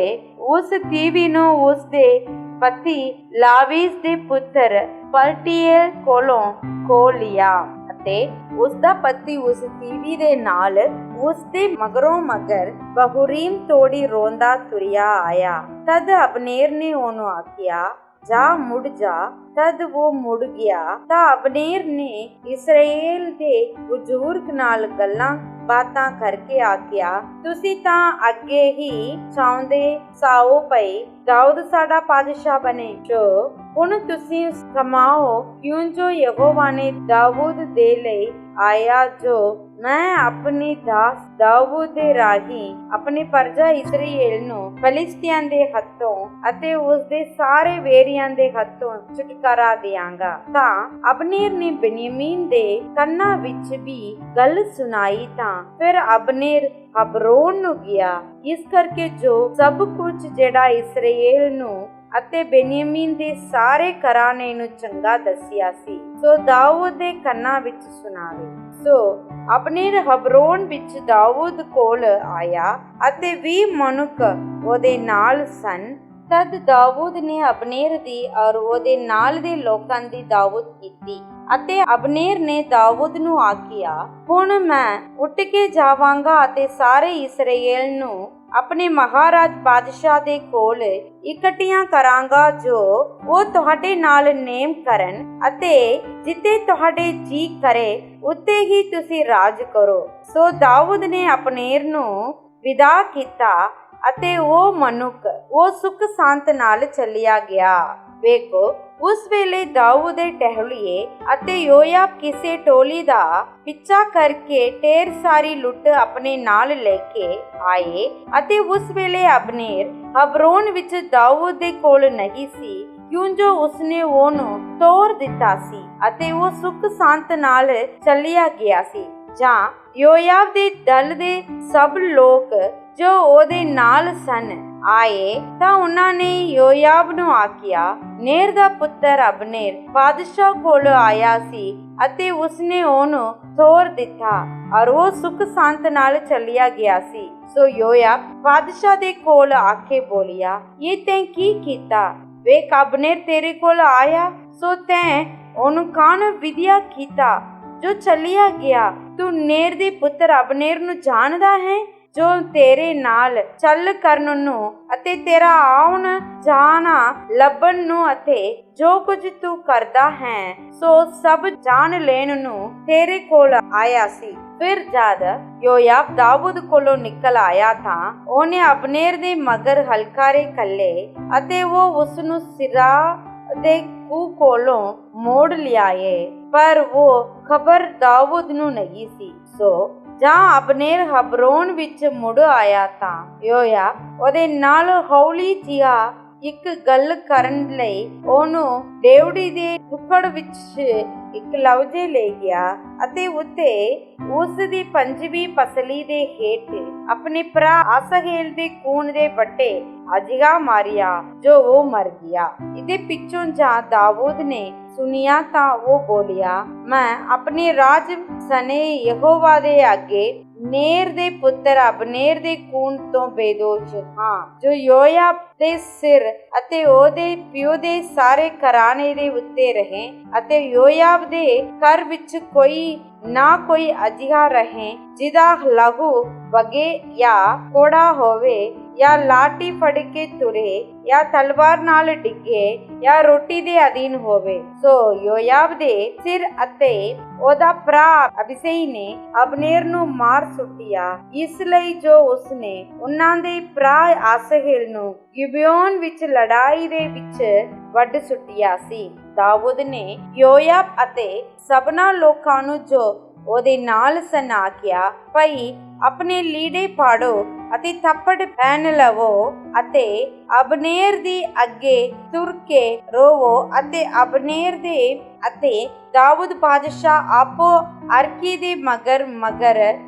ਉਸ ਤੀਵੀ ਨੂੰ ਉਸ ਦੇ ਪਤੀ ਲਾਵੀਸ ਦੇ ਪੁੱਤਰ ਪਲਟੀਏਲ ਕੋਲੋਂ ਖੋਹ ਲਿਆ ਅਤੇ ਉਸ ਦਾ ਪਤੀ ਉਸ ਤੀਵੀ ਦੇ ਨਾਲ ਉਸ ਦੇ ਮਗਰੋਂ ਮਗਰ ਬਹੂਰੀਮ ਤੋੜੀ ਰੋਂਦਾ ਤੁਰਿਆ ਆਇਆ। ਤਦ ਅਬਨੇਰ ਨੇ ਉਹਨੂੰ ਆਖਿਆ, ਜਾ ਮੁੜ ਜਾ। ਤਦ ਉਹ ਮੁੜ ਗਿਆ ਤਾਂ ਅਬਨੇਰ ਨੇ ਇਸਰਾਏਲ ਦੇ ਬਜ਼ੁਰਗ ਨਾਲ ਗੱਲਾਂ ਬਾਤਾਂ ਕਰਕੇ ਆਖਿਆ, ਤੁਸੀਂ ਤਾਂ ਅੱਗੇ ਹੀ ਚਾਹੁੰਦੇ ਸਾਓ ਪਈ ਦਾਊਦ ਸਾਡਾ ਪਾਤਸ਼ਾਹ ਬਣੇ, ਜੋ ਹੁਣ ਤੁਸੀਂ ਕਮਾਓ, ਕਿਉਂ ਜੋ ਯਹੋਵਾ ਨੇ ਦਾਊਦ ਦੇ ਲਈ ਆਇਆ, ਜੋ ਮੈਂ ਆਪਣੀ ਦਾਸ ਦਾਊਦ ਦੇ ਰਾਹੀਂ ਆਪਣੀ ਪ੍ਰਜਾ ਇਸਰਾਏਲ ਨੂੰ ਫਲਿਸਤੀਆਂ ਦੇ ਹੱਥੋਂ ਅਤੇ ਉਸ ਦੇ ਸਾਰੇ ਵੇਰੀਆਂ ਦੇ ਹੱਥੋਂ ਛੁਟਕਾਰਾ ਦਿਆਂਗਾ। ਤਾਂ ਅਬਨੇਰ ਨੇ ਬਨਿਯਮੀਨ ਦੇ ਕੰਨਾਂ ਵਿੱਚ ਵੀ ਗੱਲ ਸੁਣਾਈ। ਤਾਂ ਫਿਰ ਅਬਨੇਰ ਹਬਰੋਨ ਨੂੰ ਗਿਆ, ਇਸ ਕਰਕੇ ਜੋ ਸਭ ਕੁਝ ਜਿਹੜਾ ਇਸਰਾਏਲ ਨੂੰ ਅਤੇ ਬਨਿਯਮੀਨ ਦੇ ਸਾਰੇ ਘਰਾਣੇ ਨੂੰ ਚੰਗਾ ਦੱਸਿਆ ਸੀ, ਸੋ ਦਾਊਦ ਦੇ ਕੰਨਾਂ ਵਿੱਚ ਸੁਣਾਵੇ। ਸੋ ਅਬਨੇਰ ਹਬਰੋਨ ਵਿੱਚ ਦਾਊਦ ਕੋਲ ਆਇਆ ਅਤੇ 20 ਮਨੁੱਖ ਉਹਦੇ ਨਾਲ ਸਨ। ਤਦ ਦਾਊਦ ਨੇ ਅਬਨੇਰ ਦੀ ਔਰ ਉਹਦੇ ਨਾਲ ਦੇ ਲੋਕਾਂ ਦੀ ਦਾਵਤ ਕੀਤੀ ਅਤੇ ਅਬਨੇਰ ਨੇ ਦਾਊਦ ਨੂੰ ਆਖਿਆ, ਹੁਣ ਮੈਂ ਉੱਠ ਕੇ ਜਾਵਾਂਗਾ ਅਤੇ ਸਾਰੇ ਇਸਰਾਏਲ ਨੂੰ ਆਪਣੇ ਮਹਾਰਾਜ ਬਾਦਸ਼ਾਹ ਦੇ ਕੋਲ ਇਕੱਠੀਆਂ ਕਰਾਂਗਾ, ਜੋ ਉਹ ਤੁਹਾਡੇ ਨਾਲ ਨੇਮ ਕਰਨ ਅਤੇ ਜਿੱਥੇ ਤੁਹਾਡੇ ਜੀ ਕਰੇ ਉੱਤੇ ਹੀ ਤੁਸੀਂ ਰਾਜ ਕਰੋ। ਸੋ ਦਾਊਦ ਨੇ ਅਬਨੇਰ ਨੂੰ ਵਿਦਾ ਕੀਤਾ ਅਤੇ ਉਹ ਮਨੁੱਖ ਉਹ ਸੁਖ ਸ਼ਾਂਤ ਨਾਲ ਚੱਲਿਆ ਗਿਆ। ਵੇਖੋ, ਉਸ ਵੇਲੇ ਦਾਊਦ ਦੇ ਟਹਿਲੀਏ ਅਤੇ ਯੋਆਬ ਕਿਸੇ ਟੋਲੀ ਦਾ ਪਿੱਛਾ ਕਰਕੇ ਢੇਰ ਸਾਰੀ ਲੁੱਟ ਆਪਣੇ ਨਾਲ ਲੈ ਕੇ ਆਏ ਅਤੇ ਉਸ ਵੇਲੇ ਅਬਨੇਰ ਹਬਰੋਨ ਵਿੱਚ ਦਾਊਦ ਦੇ ਕੋਲ ਨਹੀਂ ਸੀ, ਕਿਉਂ ਜੋ ਉਸਨੇ ਉਹਨੂੰ ਤੋੜ ਦਿੱਤਾ ਸੀ ਅਤੇ ਉਹ ਸੁਖ ਸ਼ਾਂਤ ਨਾਲ ਚੱਲਿਆ ਗਿਆ ਸੀ। ਜਾਂ ਯੋਆਬ ਦੇ ਦਲ ਦੇ ਸਭ ਲੋਕ ਜੋ ਉਹਦੇ ਨਾਲ ਸਨ ਆਏ ਤਾਂ ਉਹਨਾਂ ਨੇ ਯੋਆਬ ਨੂੰ ਆਖਿਆ, ਨੇਰ ਦਾ ਪੁੱਤਰ ਅਬਨੇਰ ਬਾਦਸ਼ਾਹ ਕੋਲ ਆਇਆ ਸੀ ਅਤੇ ਉਸਨੇ ਉਹਨੂੰ ਤੋੜ ਦਿੱਤਾ ਔਰ ਉਹ ਸੁਖ ਸ਼ਾਂਤ ਨਾਲ ਚੱਲਿਆ ਗਿਆ ਸੀ। ਸੋ ਯੋਆਬ ਬਾਦਸ਼ਾਹ ਦੇ ਕੋਲ ਆ ਕੇ ਬੋਲਿਆ, ਇਹ ਤੈਂ ਕੀ ਕੀਤਾ? ਵੇਖ, ਅਬਨੇਰ ਤੇਰੇ ਕੋਲ ਆਇਆ, ਸੋ ਤੈਂ ਉਹਨੂੰ ਕਾਣ ਵਿਦਿਆ ਕੀਤਾ ਜੋ ਚੱਲਿਆ ਗਿਆ। ਤੂੰ ਨੇਰ ਦੇ ਪੁੱਤਰ ਅਬਨੇਰ ਨੂੰ ਜਾਣਦਾ ਹੈ? ਜੋ ਤੇਰੇ ਨਾਲ ਚੱਲ ਕਰਨ ਨੂੰ ਅਤੇ ਤੇਰਾ ਆਉਣ ਜਾਣਾ ਲੱਭਣ ਨੂੰ ਅਤੇ ਜੋ ਕੁਝ ਤੂੰ ਕਰਦਾ ਹੈ ਸੋ ਸਭ ਜਾਣ ਲੈਣ ਨੂੰ ਤੇਰੇ ਕੋਲ ਆਇਆ ਸੀ। ਫਿਰ ਜਦ ਯੋਆਬ ਦਾਊਦ ਕੋਲੋਂ ਨਿਕਲ ਆਇਆ ਤਾਂ ਉਹਨੇ ਅਬਨੇਰ ਦੇ ਮਗਰ ਹਲਕਾਰੇ ਕੱਲੇ ਅਤੇ ਉਹ ਉਸ ਨੂੰ ਸਿਰਾ ਦੇ ਖੂਹ ਕੋਲੋਂ ਮੋੜ ਲਿਆਏ, ਪਰ ਉਹ ਖਬਰ ਦਾਊਦ ਨੂੰ ਨਹੀਂ ਸੀ। ਸੋ ਜਾਂ ਅਬਨੇਰ ਹਬਰੋਨ ਵਿੱਚ ਮੁੜ ਆਇਆ ਤਾਂ ਯੋਆਬ ਉਹਦੇ ਨਾਲ ਹੌਲੀ ਜਿਹਾ ਇੱਕ ਗੱਲ ਕਰਨ ਲਈ ਉਹਨੂੰ ਡੇਵਢੀ ਦੇ ਟੁਕੜ ਵਿੱਚ ਇੱਕ ਲਵਜੇ ਲੈ ਗਿਆ ਅਤੇ ਉੱਤੇ ਉਸ ਦੀ ਪੰਜਵੀਂ ਪਸਲੀ ਦੇ ਹੇਠ ਆਪਣੇ ਭਰਾ ਆਸਾਹੇਲ ਦੇ ਖੂਨ ਦੇ ਵੱਟੇ ਅਜਿਹਾ ਮਾਰਿਆ ਜੋ ਉਹ ਮਰ ਗਿਆ। ਇਹਦੇ ਪਿੱਛੋਂ ਜਾਂ ਦਾਊਦ ਨੇ ਸੁਣਿਆ ਤਾਂ ਉਹ ਬੋਲਿਆ, ਮੈਂ ਆਪਣੇ ਰਾਜ ਸਨੇ ਯਹੋਵਾ ਦੇ ਅੱਗੇ ਨੇਰ ਦੇ ਪੁੱਤਰ ਅਬਨੇਰ ਦੇ ਖੂਨ ਤੋਂ ਬੇਦੋਸ਼ ਹਾਂ, ਜੋ ਯੋਆਬ ਦੇ ਸਿਰ ਅਤੇ ਉਹਦੇ ਪਿਓ ਦੇ ਸਾਰੇ ਘਰਾਣੇ ਦੇ ਉੱਤੇ ਰਹੇ ਅਤੇ ਯੋਆਬ ਦੇ ਘਰ ਵਿੱਚ ਕੋਈ ਨਾ ਕੋਈ ਅਜਿਹਾ ਰਹੇ ਜਿਹਦਾ ਲਹੂ ਵਗੇ ਜਾਂ ਕੋੜਾ ਹੋਵੇ ਜਾਂ ਲਾਠੀ ਫੜ ਕੇ ਤੁਰੇ ਜਾਂ ਤਲਵਾਰ ਨਾਲ ਡਿੱਗੇ ਜਾਂ ਰੋਟੀ ਦੇ ਅਧੀਨ ਹੋਵੇ। ਸੋ ਯੋਆਬ ਦੇ ਸਿਰ ਅਤੇ ਉਹਦਾ ਭਰਾ ਅਬੀਸਈ ਨੇ ਅਬਨੇਰ ਨੂੰ ਮਾਰ ਸੁੱਟਿਆ, ਇਸ ਲਈ ਜੋ ਉਸਨੇ ਉਹਨਾਂ ਦੇ ਭਰਾ ਆਸਾਹੇਲ ਨੂੰ ਗਿਬਿਓਨ ਵਿੱਚ ਲੜਾਈ ਦੇ ਵਿੱਚ ਵੱਢ ਸੁੱਟਿਆ ਸੀ। ਦਾਊਦ ਨੇ ਯੋਆਬ ਅਤੇ ਸਭਨਾ ਲੋਕਾਂ ਨੂੰ ਜੋ ਉਹਦੇ ਨਾਲ ਸਨ ਆਖਿਆ, ਭਈ ਆਪਣੇ ਲੀੜੇ ਪਾੜੋ ਅਤੇ ਥੱਪੜ ਪਹਿਨ ਲਵੋ ਅਤੇ ਅਬਨੇਰ ਦੀ ਅੱਗੇ ਤੁਰ ਕੇ ਰੋਵੋ। ਅਤੇ ਅਬਨੇਰ ਦੇ ਅਤੇ ਦਾਊਦ ਬਾਦਸ਼ਾਹ ਆਪੋ ਅਰਕੀ ਦੇ ਮਗਰ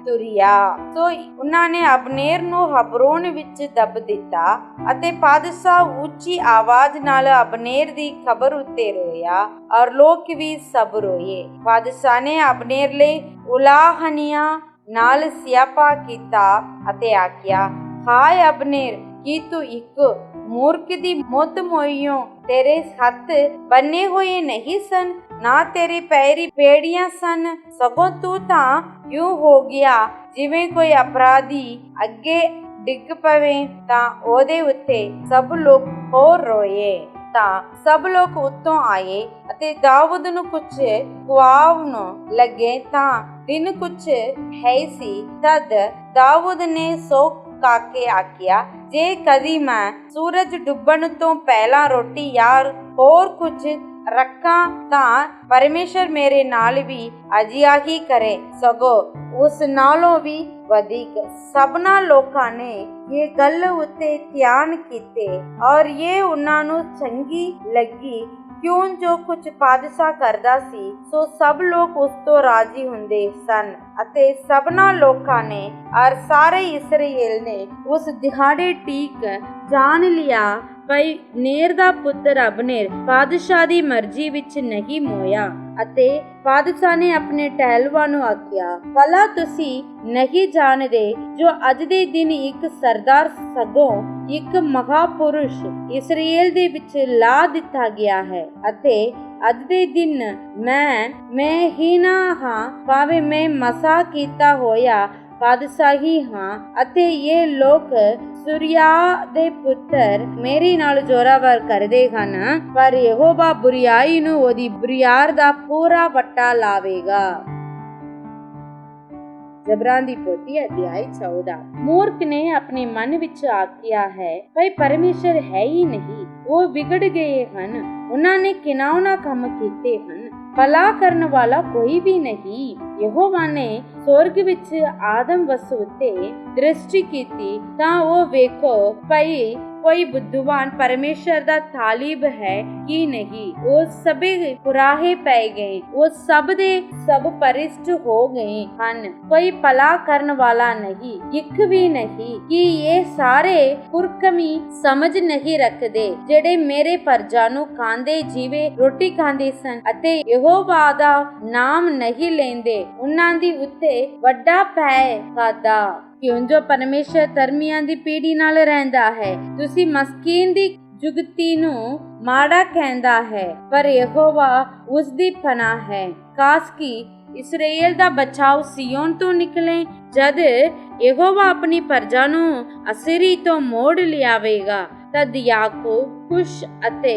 ਤੁਰਿਆ। ਸੋ ਉਹਨਾਂ ਨੇ ਅਬਨੇਰ ਨੂੰ ਹਬਰੋਨ ਵਿੱਚ ਦੱਬ ਦਿੱਤਾ ਅਤੇ ਬਾਦਸ਼ਾਹ ਉੱਚੀ ਆਵਾਜ਼ ਨਾਲ ਅਬਨੇਰ ਦੀ ਖਬਰ ਉੱਤੇ ਰੋਇਆ ਔਰ ਲੋਕ ਵੀ ਸਭ ਰੋਏ। ਬਾਦਸ਼ਾਹ ਨੇ ਅਬਨੇਰ ਲਈ ਉਲਾਹਨੀਆਂ ਨਾਲ ਸਿਆਪਾ ਕੀਤਾ ਅਤੇ ਆਖਿਆ, ਹਾਏ ਅਬਨੇਰ, ਕੀ ਤੂੰ ਇੱਕ ਮੂਰਖ ਦੀ ਮੌਤ ਮੋਈਓ ਤੇਰੇ ਹੱਥ ਬੰਨੇ ਹੋਏ ਨਹੀਂ ਸਨ, ਨਾ ਤੇਰੇ ਪੈਰੀ ਪੇੜੀਆਂ ਸਨ, ਸਗੋਂ ਤੂੰ ਤਾਂ ਯੂੰ ਹੋ ਗਿਆ ਜਿਵੇਂ ਕੋਈ ਅਪਰਾਧੀ ਅੱਗੇ ਡਿੱਗ ਪਵੇ। ਤਾਂ ਉਹਦੇ ਉੱਤੇ ਸਭ ਲੋਕ ਹੋਰ ਰੋਏ। ਤਾਂ ਸਭ ਲੋਕ ਉੱਤੋਂ ਆਏ ਅਤੇ ਦਾਊਦ ਨੂੰ ਕੁਝ ਖੁਆਉਣ ਲੱਗੇ ਤਾਂ ਦਿਨ ਕੁਝ ਹੈ ਸੀ। ਤਦ ਦਾਊਦ ਨੇ ਸੋਚ ਕੇ ਆਖਿਆ, ਜੇ ਕਦੀ ਮੈਂ ਸੂਰਜ ਡੁੱਬਣ ਤੋਂ ਪਹਿਲਾਂ ਰੋਟੀ ਜਾਂ ਹੋਰ ਕੁਝ ਰੱਖਾਂ ਤਾਂ ਪਰਮੇਸ਼ਰ ਮੇਰੇ ਨਾਲ ਵੀ ਅਜਿਹਾ ਹੀ ਕਰੇ, ਸਗੋਂ ਉਸ ਨਾਲੋਂ ਵੀ ਵਧਿਕ। ਸਭਨਾ ਲੋਕਾਂ ਨੇ ਇਹ ਗੱਲ ਉੱਤੇ ਧਿਆਨ ਕੀਤੇ ਔਰ ਇਹ ਉਹਨਾਂ ਨੂੰ ਚੰਗੀ ਲੱਗੀ, ਕਿਉਂ ਜੋ ਕੁਝ ਬਾਦਸ਼ਾਹ ਕਰਦਾ ਸੀ ਸੋ ਸਭ ਲੋਕ ਉਸ ਤੋਂ ਰਾਜੀ ਹੁੰਦੇ ਸਨ। ਅਤੇ ਸਭਨਾ ਲੋਕਾਂ ਨੇ ਔਰ ਸਾਰੇ ਇਸਰਾਏਲ ਨੇ ਉਸ ਦਿਹਾੜੇ ਠੀਕ ਜਾਣ ਲਿਆ, ਭਈ ਨੇਰ ਦਾ ਪੁੱਤਰ ਅਬਨੇਰ ਬਾਦਸ਼ਾਹ ਦੀ ਮਰਜ਼ੀ ਵਿੱਚ ਨਹੀਂ ਮੋਇਆ। ਅਤੇ ਬਾਦਸ਼ਾਹ ਨੇ ਆਪਣੇ ਟਹਿਲੂਆਂ ਨੂੰ ਆਖਿਆ, ਭਲਾ ਤੁਸੀਂ ਨਹੀਂ ਜਾਣਦੇ ਜੋ ਅੱਜ ਦੇ ਦਿਨ ਇੱਕ ਸਰਦਾਰ ਸਗੋਂ ਇੱਕ ਮਹਾਪੁਰਸ਼ ਇਸਰਾਏਲ ਦੇ ਵਿੱਚ ਲਾ ਦਿੱਤਾ ਗਿਆ ਹੈ ਅਤੇ ਅੱਜ ਦੇ ਦਿਨ ਮੈਂ ਹੀ ਨਾ ਹਾਂ, ਭਾਵੇਂ ਮੈਂ ਮਸਾ ਕੀਤਾ ਹੋਇਆ ਬਾਦਸ਼ਾਹੀ ਹਾਂ ਅਤੇ ਇਹ ਲੋਕ ਸੂਰਿਆ ਦੇ ਪੁੱਤਰ ਮੇਰੇ ਨਾਲ ਜ਼ੋਰਾਵਰ ਕਰਦੇ ਹਨ, ਪਰ ਯਹੋਵਾ ਬੁਰੀਆਈ ਨੂੰ ਉਹਦੀ ਬੁਰੀਆਰ ਦਾ ਪੂਰਾ ਵੱਟਾ ਲਾਵੇਗਾ। ਜਬਰਾਂ ਦੀ ਪੋਥੀ ਅਧਿਆਇ 14। ਮੂਰਖ ਨੇ ਆਪਣੇ ਮਨ ਵਿੱਚ ਆਖਿਆ ਹੈ, ਭਈ ਪਰਮੇਸ਼ਰ ਹੈ ਹੀ ਨਹੀਂ, ਉਹ ਵਿਗੜ ਗਏ ਹਨ, ਉਹਨਾਂ ਨੇ ਘਿਨਾਉਣਾ ਕੰਮ ਕੀਤੇ ਹਨ, ਭਲਾ ਕਰਨ ਵਾਲਾ ਕੋਈ ਵੀ ਨਹੀਂ। ਯਹੋਵਾ ਨੇ ਸਵਰਗ ਵਿੱਚ ਆਦਮ ਵਸ ਉੱਤੇ ਦ੍ਰਿਸ਼ਟੀ ਕੀਤੀ ਤਾਂ ਉਹ ਵੇਖੋ ਭਈ ਕੋਈ ਬੁੱਧਵਾਨ ਪਰਮੇਸ਼ਰ ਦਾ ਤਾਲਿਬ ਹੈ ਕਿ ਨਹੀਂ। ਉਹ ਸਭੇ ਕੁਰਾਹੇ ਪੈ ਗਏ, ਉਹ ਸਭ ਦੇ ਸਭ ਭ੍ਰਿਸ਼ਟ ਹੋ ਗਏ ਹਨ, ਕੋਈ ਭਲਾ ਕਰਨ ਵਾਲਾ ਨਹੀਂ, ਇੱਕ ਵੀ ਨਹੀਂ। ਕਿ ਇਹ ਸਾਰੇ ਕੁਰਕਮੀ ਸਮਝ ਨਹੀਂ ਰੱਖਦੇ ਜਿਹੜੇ ਮੇਰੇ ਪਰਜਾ ਨੂੰ ਖਾਂਦੇ ਜਿਵੇਂ ਰੋਟੀ ਖਾਂਦੇ ਸਨ ਅਤੇ ਯਹੋਵਾ ਦਾ ਨਾਮ ਨਹੀਂ ਲੈਂਦੇ, ਉਹਨਾਂ ਦੀ ਉੱਤੇ ਵੱਡਾ ਭੈ ਖਾਦਾ। ਕਿਉਂ ਜੋ ਪਰਮੇਸ਼ਰ ਧਰਮੀਆਂ ਦੀ ਪੀੜ੍ਹੀ ਨਾਲ ਰਹਿੰਦਾ ਹੈ, ਤੁਸੀਂ ਮਸਕੀਨ ਦੀ ਜੁਗਤੀ ਨੂੰ ਮਾੜਾ ਕਹਿੰਦਾ ਹੈ, ਪਰ ਯਹੋਵਾ ਉਸ ਦੀ ਪਨਾਹ ਹੈ। ਕਾਸ਼ ਕਿ ਇਸਰਾਏਲ ਦਾ ਬਚਾਓ ਸਿਯੋਨ ਤੋਂ ਨਿਕਲੇ। ਜਦ ਯਹੋਵਾ ਆਪਣੀ ਪ੍ਰਜਾ ਨੂੰ ਅਸੀਰੀ ਤੋਂ ਮੋੜ ਲਿਆਵੇਗਾ। ਤਦ ਯਾਕੂਬ ਖੁਸ਼ ਅਤੇ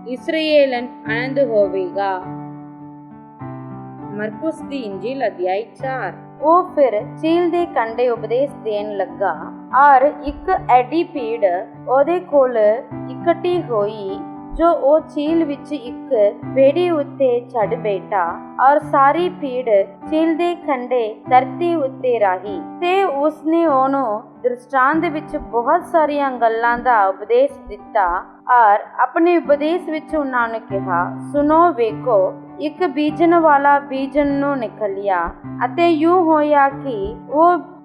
ਇਸਰਾਏਲ ਆਨੰਦ ਹੋਵੇਗਾ। ਮਰਕੁਸ ਦੀ ਇੰਜੀਲ ਅਧਿਆਇ 4। ਉਹ ਫਿਰ ਝੀਲ ਦੇ ਕੰਢੇ ਉਪਦੇਸ਼ ਦੇਣ ਲੱਗਾ ਔਰ ਇੱਕ ਐਡੀ ਭੀੜ ਉਹਦੇ ਕੋਲ ਇਕੱਠੀ ਹੋਈ ਜੋ ਉਹ ਝੀਲ ਵਿੱਚ ਇੱਕ ਬੇੜੀ ਉੱਤੇ ਛੱਡ ਬੈਠਾ ਔਰ ਸਾਰੀ ਭੀੜ ਝੀਲ ਦੇ ਕੰਢੇ ਧਰਤੀ ਉੱਤੇ ਰਹੀ ਤੇ ਉਸਨੇ ਉਹਨੂੰ ਦ੍ਰਿਸ਼ਟਾਂਤ ਵਿੱਚ ਬਹੁਤ ਸਾਰੀਆਂ ਗੱਲਾਂ ਦਾ ਉਪਦੇਸ਼ ਦਿੱਤਾ ਔਰ ਆਪਣੇ ਉਪਦੇਸ਼ ਵਿੱਚ ਉਹਨਾਂ ਨੂੰ ਕਿਹਾ, ਸੁਣੋ, ਵੇਖੋ, ਇੱਕ ਬੀਜਣ ਵਾਲਾ ਬੀਜਣ ਨੂੰ ਨਿਕਲਿਆ ਅਤੇ ਯੂੰ ਹੋਇਆ ਕਿ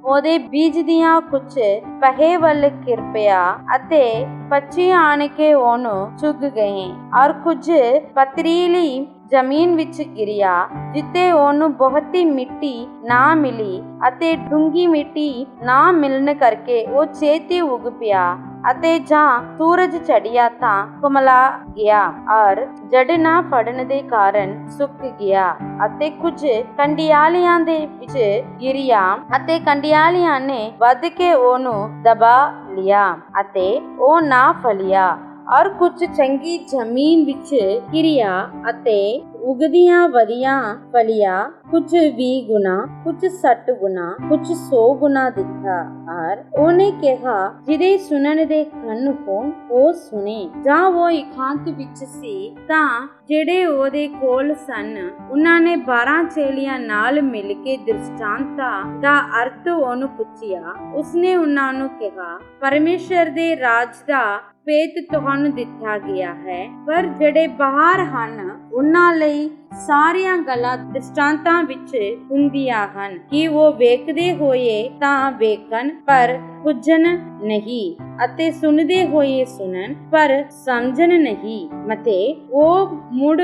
ਉਹਦੇ ਬੀਜ ਦੀਆਂ ਕੁਝ ਪਹੇ ਵੱਲ ਗਿਰ ਪਿਆ ਅਤੇ ਪੰਛੀ ਆਣ ਕੇ ਉਹਨੂੰ ਚੁਗ ਗਏ ਔਰ ਕੁਝ ਪਥਰੀਲੀ ਜ਼ਮੀਨ ਵਿੱਚ ਗਿਰਿਆ ਜਿੱਥੇ ਉਹਨੂੰ ਬਹੁਤੀ ਮਿੱਟੀ ਨਾ ਮਿਲੀ ਅਤੇ ਡੂੰਗੀ ਮਿੱਟੀ ਨਾ ਮਿਲਣ ਕਰਕੇ ਉਹ ਛੇਤੀ ਉਗ ਪਿਆ ਅਤੇ ਜਾਂ ਸੂਰਜ ਚੜ੍ਹਿਆ ਤਾਂ ਕੁਮਲਾ ਗਿਆ ਔਰ ਜੜ ਨਾ ਫੜਨ ਦੇ ਕਾਰਨ ਸੁੱਕ ਗਿਆ ਅਤੇ ਕੁਝ ਕੰਡਿਆਲੀਆਂ ਦੇ ਵਿੱਚ ਗਿਰਿਆ ਅਤੇ ਕੰਡਿਆਲੀਆਂ ਨੇ ਵੱਧ ਕੇ ਉਹਨੂੰ ਦਬਾ ਲਿਆ ਅਤੇ ਉਹ ਨਾ ਫਲਿਆ ਔਰ ਕੁਝ ਚੰਗੀ ਜ਼ਮੀਨ ਵਿੱਚ ਗਿਰਿਆ ਅਤੇ ਉਗਦੀਆਂ ਵਧੀਆਂ ਫਲੀਆਂ ਕੁਝ 20 ਗੁਣਾ, ਕੁਝ 60 ਗੁਣਾ, ਕੁਝ 100 ਗੁਣਾ ਦਿੱਤਾ। ਔਰ ਉਹਨੇ ਕਿਹਾ, ਜਿਹਦੇ ਸੁਣਨ ਦੇ ਕੰਨ ਹੋਣ ਉਹ ਸੁਣੇ। ਜਾਂ ਉਹ ਇਕਾਂਤ ਵਿੱਚ ਸੀ ਤਾਂ ਜਿਹੜੇ ਉਹਦੇ ਕੋਲ ਸਨ ਉਹਨਾਂ ਨੇ 12 ਚੇਲਿਆਂ ਨਾਲ ਮਿਲ ਕੇ ਦ੍ਰਿਸ਼ਟਾਂਤਾਂ ਦਾ ਅਰਥ ਉਹਨੂੰ ਪੁੱਛਿਆ। ਉਸਨੇ ਉਹਨਾਂ ਨੂੰ ਕਿਹਾ, ਪਰਮੇਸ਼ਰ ਦੇ ਰਾਜ ਦਾ ਭੇਤ ਤੁਹਾਨੂੰ ਦਿੱਤਾ ਗਿਆ ਹੈ, ਪਰ ਜਿਹੜੇ ਬਾਹਰ ਹਨ ਉਹਨਾਂ ਲਈ ਸਾਰੀਆਂ ਗੱਲਾਂ ਦ੍ਰਿਸ਼ਟਾਂਤਾਂ ਵਿੱਚ ਹੁੰਦੀਆਂ ਹਨ ਕਿ ਉਹ ਵੇਖਦੇ ਹੋਏ ਤਾਂ ਵੇਖਣ ਪਰ ਬੁੱਝਣ ਨਹੀਂ ਅਤੇ ਸੁਣਦੇ ਹੋਏ ਸੁਣਨ ਪਰ ਸਮਝਣ ਨਹੀਂ, ਮਤੇ ਉਹ ਮੁੜ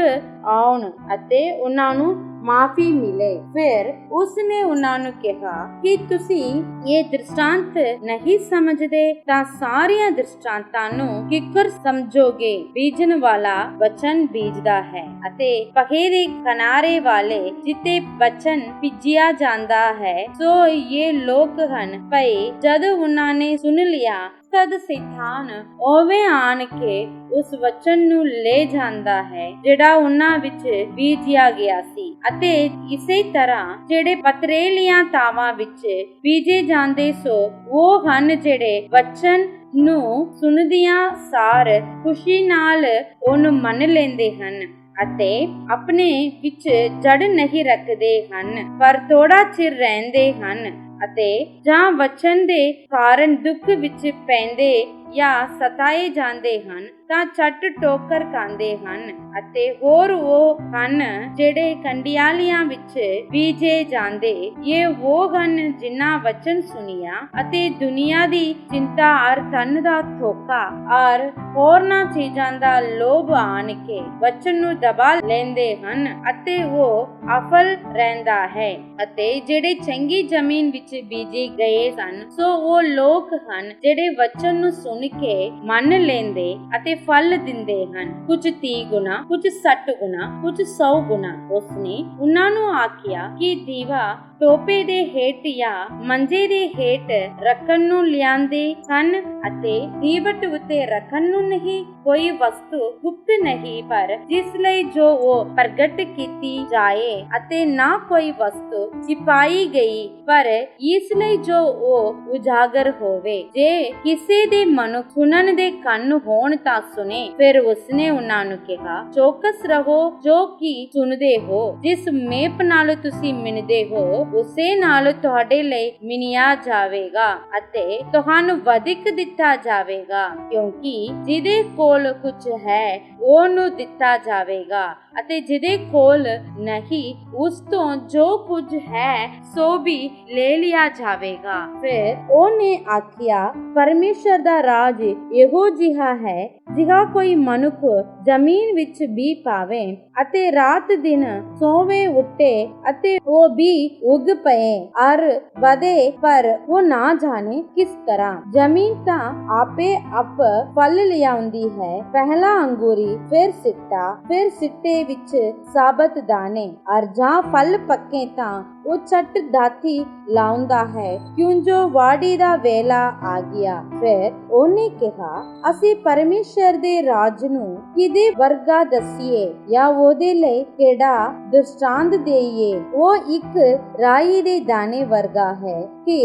ਆਉਣ ਅਤੇ ਉਹਨਾਂ ਨੂੰ ਮਾਫੀ ਮਿਲੇ। ਫਿਰ ਉਸਨੇ ਉਹਨਾਂ ਨੂੰ ਕਿਹਾ ਕਿ ਤੁਸੀਂ ਇਹ ਦ੍ਰਿਸ਼ਟਾਂਤ ਨਹੀਂ ਸਮਝਦੇ ਤਾਂ ਸਾਰੀਆਂ ਦ੍ਰਿਸ਼ਟਾਂਤਾਂ ਨੂੰ ਕਿੱਕਰ ਸਮਝੋਗੇ। ਬੀਜਣ ਵਾਲਾ ਵਚਨ ਬੀਜਦਾ ਹੈ ਅਤੇ ਪਹੇ ਦੇ ਕਿਨਾਰੇ ਵਾਲੇ ਜਿੱਤੇ ਵਚਨ ਬੀਜਿਆ ਜਾਂਦਾ ਹੈ ਸੋ ਇਹ ਲੋਕ ਹਨ। ਭਈ ਜਦ ਉਹਨਾਂ ਨੇ ਸੁਣ ਲਿਆ ਤਦ ਸ਼ੈਤਾਨ ਓਵੇਂ ਆਣ ਕੇ ਉਸ ਵਚਨ ਨੂੰ ਲੈ ਜਾਂਦਾ ਹੈ ਜਿਹੜਾ ਉਹਨਾਂ ਵਿੱਚ ਬੀਜਿਆ ਗਿਆ ਸੀ ਅਤੇ ਇਸੇ ਤਰ੍ਹਾਂ ਜਿਹੜੇ ਪਥਰੀਲੀਆਂ ਥਾਵਾਂ ਵਿੱਚ ਬੀਜੇ ਜਾਂਦੇ ਸੋ ਉਹ ਹਨ ਜਿਹੜੇ ਵਚਨ ਨੂੰ ਸੁਣਦਿਆਂ ਸਾਰ ਖੁਸ਼ੀ ਨਾਲ ਉਹਨੂੰ ਮੰਨ ਲੈਂਦੇ ਹਨ ਅਤੇ ਆਪਣੇ ਵਿੱਚ ਜੜ ਨਹੀਂ ਰੱਖਦੇ ਹਨ ਪਰ ਥੋੜਾ ਚਿਰ ਰਹਿੰਦੇ ਹਨ ਅਤੇ ਜਾਂ ਵਚਨ ਦੇ ਕਾਰਨ ਦੁੱਖ ਵਿੱਚ ਪੈਂਦੇ ਜਾਂ ਸਤਾਏ ਜਾਂਦੇ ਹਨ ਤਾਂ ਛੱਟ ਟੋਕਰ ਖਾਂਦੇ ਹਨ ਅਤੇ ਹੋਰ ਉਹ ਹਨ ਜਿਹੜੇ ਕੰਡਿਆਲੀਆਂ ਵਿੱਚ ਬੀਜੇ ਜਾਂਦੇ। ਇਹ ਉਹ ਹਨ ਜਿਨ੍ਹਾਂ ਵਚਨ ਸੁਣਿਆ ਅਤੇ ਦੁਨੀਆ ਦੀ ਚਿੰਤਾ ਔਰ ਧਨ ਦਾ ਧੋਖਾ ਔਰ ਹੋਰਨਾਂ ਚੀਜ਼ਾਂ ਦਾ ਲੋਭ ਆਣ ਕੇ ਵਚਨ ਨੂੰ ਦਬਾ ਲੈਂਦੇ ਹਨ ਅਤੇ ਉਹ ਅਫਲ ਰਹਿੰਦਾ ਹੈ। ਅਤੇ ਜਿਹੜੇ ਚੰਗੀ ਜ਼ਮੀਨ ਵਿੱਚ ਬੀਜੇ ਗਏ ਸਨ ਸੋ ਉਹ ਲੋਕ ਹਨ ਜਿਹੜੇ ਵਚਨ ਨੂੰ ਸੁਣ ਕੇ ਮੰਨ ਲੈਂਦੇ ਅਤੇ ਫਲ ਦਿੰਦੇ ਹਨ, ਕੁਝ 30 ਗੁਣਾ, ਕੁਝ 60 ਗੁਣਾ, ਕੁਝ 100 ਗੁਣਾ। ਉਸਨੇ ਉਹਨਾਂ ਨੂੰ ਆਖਿਆ ਕਿ ਦੀਵਾ ਟੋਪੇ ਦੇ ਹੇਠ ਜਾਂ ਮੰਜੇ ਦੇ ਹੇਠ ਰੱਖਣ ਨੂੰ ਲਿਆਂਦੇ ਸਨ ਅਤੇ ਦੀਵਟ ਉੱਤੇ ਰੱਖਣ ਨੂੰ ਨਹੀਂ। ਕੋਈ ਵਸਤੂ ਗੁਪਤ ਨਹੀਂ ਪਰ ਜਿਸ ਲਈ ਜੋ ਉਹ ਪ੍ਰਗਟ ਕੀਤੀ ਜਾਏ ਅਤੇ ਨਾ ਕੋਈ ਵਸਤੂ ਛਿਪਾਈ ਗਈ ਪਰ ਇਸ ਲਈ ਜੋ ਉਹ ਉਜਾਗਰ ਹੋਵੇ। ਜੇ ਕਿਸੇ ਦੇ ਮਨੁੱਖ ਸੁਣਨ ਦੇ ਕੰਨ ਹੋਣ ਤਾਂ ਸੁਣੇ। ਫਿਰ ਉਸਨੇ ਉਹਨਾਂ ਨੂੰ ਕਿਹਾ, ਚੌਕਸ ਰਹੋ ਜੋ ਕਿ ਸੁਣਦੇ ਹੋ। ਜਿਸ ਮੇਪ ਨਾਲ ਤੁਸੀਂ ਮਿਣਦੇ ਹੋ ਉਸੇ ਨਾਲ ਤੁਹਾਡੇ ਲਈ ਮਿਣਿਆ ਜਾਵੇਗਾ ਅਤੇ ਤੁਹਾਨੂੰ ਵਧਿਕ ਦਿੱਤਾ ਜਾਵੇਗਾ, ਕਿਉਂਕਿ ਜਿਹਦੇ ਕੋਲ ਕੁਝ ਹੈ ਉਹਨੂੰ ਦਿੱਤਾ ਜਾਵੇਗਾ ਅਤੇ ਜਿਹਦੇ ਕੋਲ ਨਹੀਂ ਉਸ ਤੋਂ ਜੋ ਕੁਝ ਹੈ ਸੋ ਵੀ ਲੈ ਲਿਆ ਜਾਵੇਗਾ। ਫਿਰ ਉਹਨੇ ਆਖਿਆ, ਪਰਮੇਸ਼ਰ ਦਾ ਰਾਜ ਇਹੋ ਜਿਹਾ ਹੈ ਜਿਹਾ ਕੋਈ ਮਨੁੱਖ ਜ਼ਮੀਨ ਵਿੱਚ ਬੀ ਪਾਵੇ ਅਤੇ ਰਾਤ ਦਿਨ ਸੋਵੇ ਉੱਠੇ ਅਤੇ ਉਹ ਵੀ ਉਗ ਪਏ ਔਰ ਵਧੇ ਪਰ ਉਹ ਨਾ ਜਾਣੇ ਕਿਸ ਤਰ੍ਹਾਂ। ਜ਼ਮੀਨ ਤਾਂ ਆਪੇ ਆਪ ਫਲ ਲਿਆਉਂਦੀ है, पहला अंगूरी, फिर सिट्टा, फिर सिट्टे विच साबत दाने, और जहाँ फल पक्के तां ਉਹ ਛੱਟ ਦਾਤੀ ਲਾਉਂਦਾ ਹੈ ਕਿਉਂ ਜੋ ਵਾੜੀ ਦਾ ਵੇਲਾ ਆ ਗਿਆ। ਫਿਰ ਉਹਨੇ ਕਿਹਾ, ਅਸੀਂ ਪਰਮੇਸ਼ਰ ਦੇ ਰਾਜ ਨੂੰ ਕਿਹਦੇ ਵਰਗਾ ਦਸੀਏ ਜਾਂ ਉਹਦੇ ਲਈ ਕਿਹੜਾ ਦ੍ਰਿਸ਼ਟਾਂਤ ਦੇਈਏ। ਉਹ ਇੱਕ ਰਾਈ ਦੇ ਦਾਣੇ ਵਰਗਾ ਹੈ ਕਿ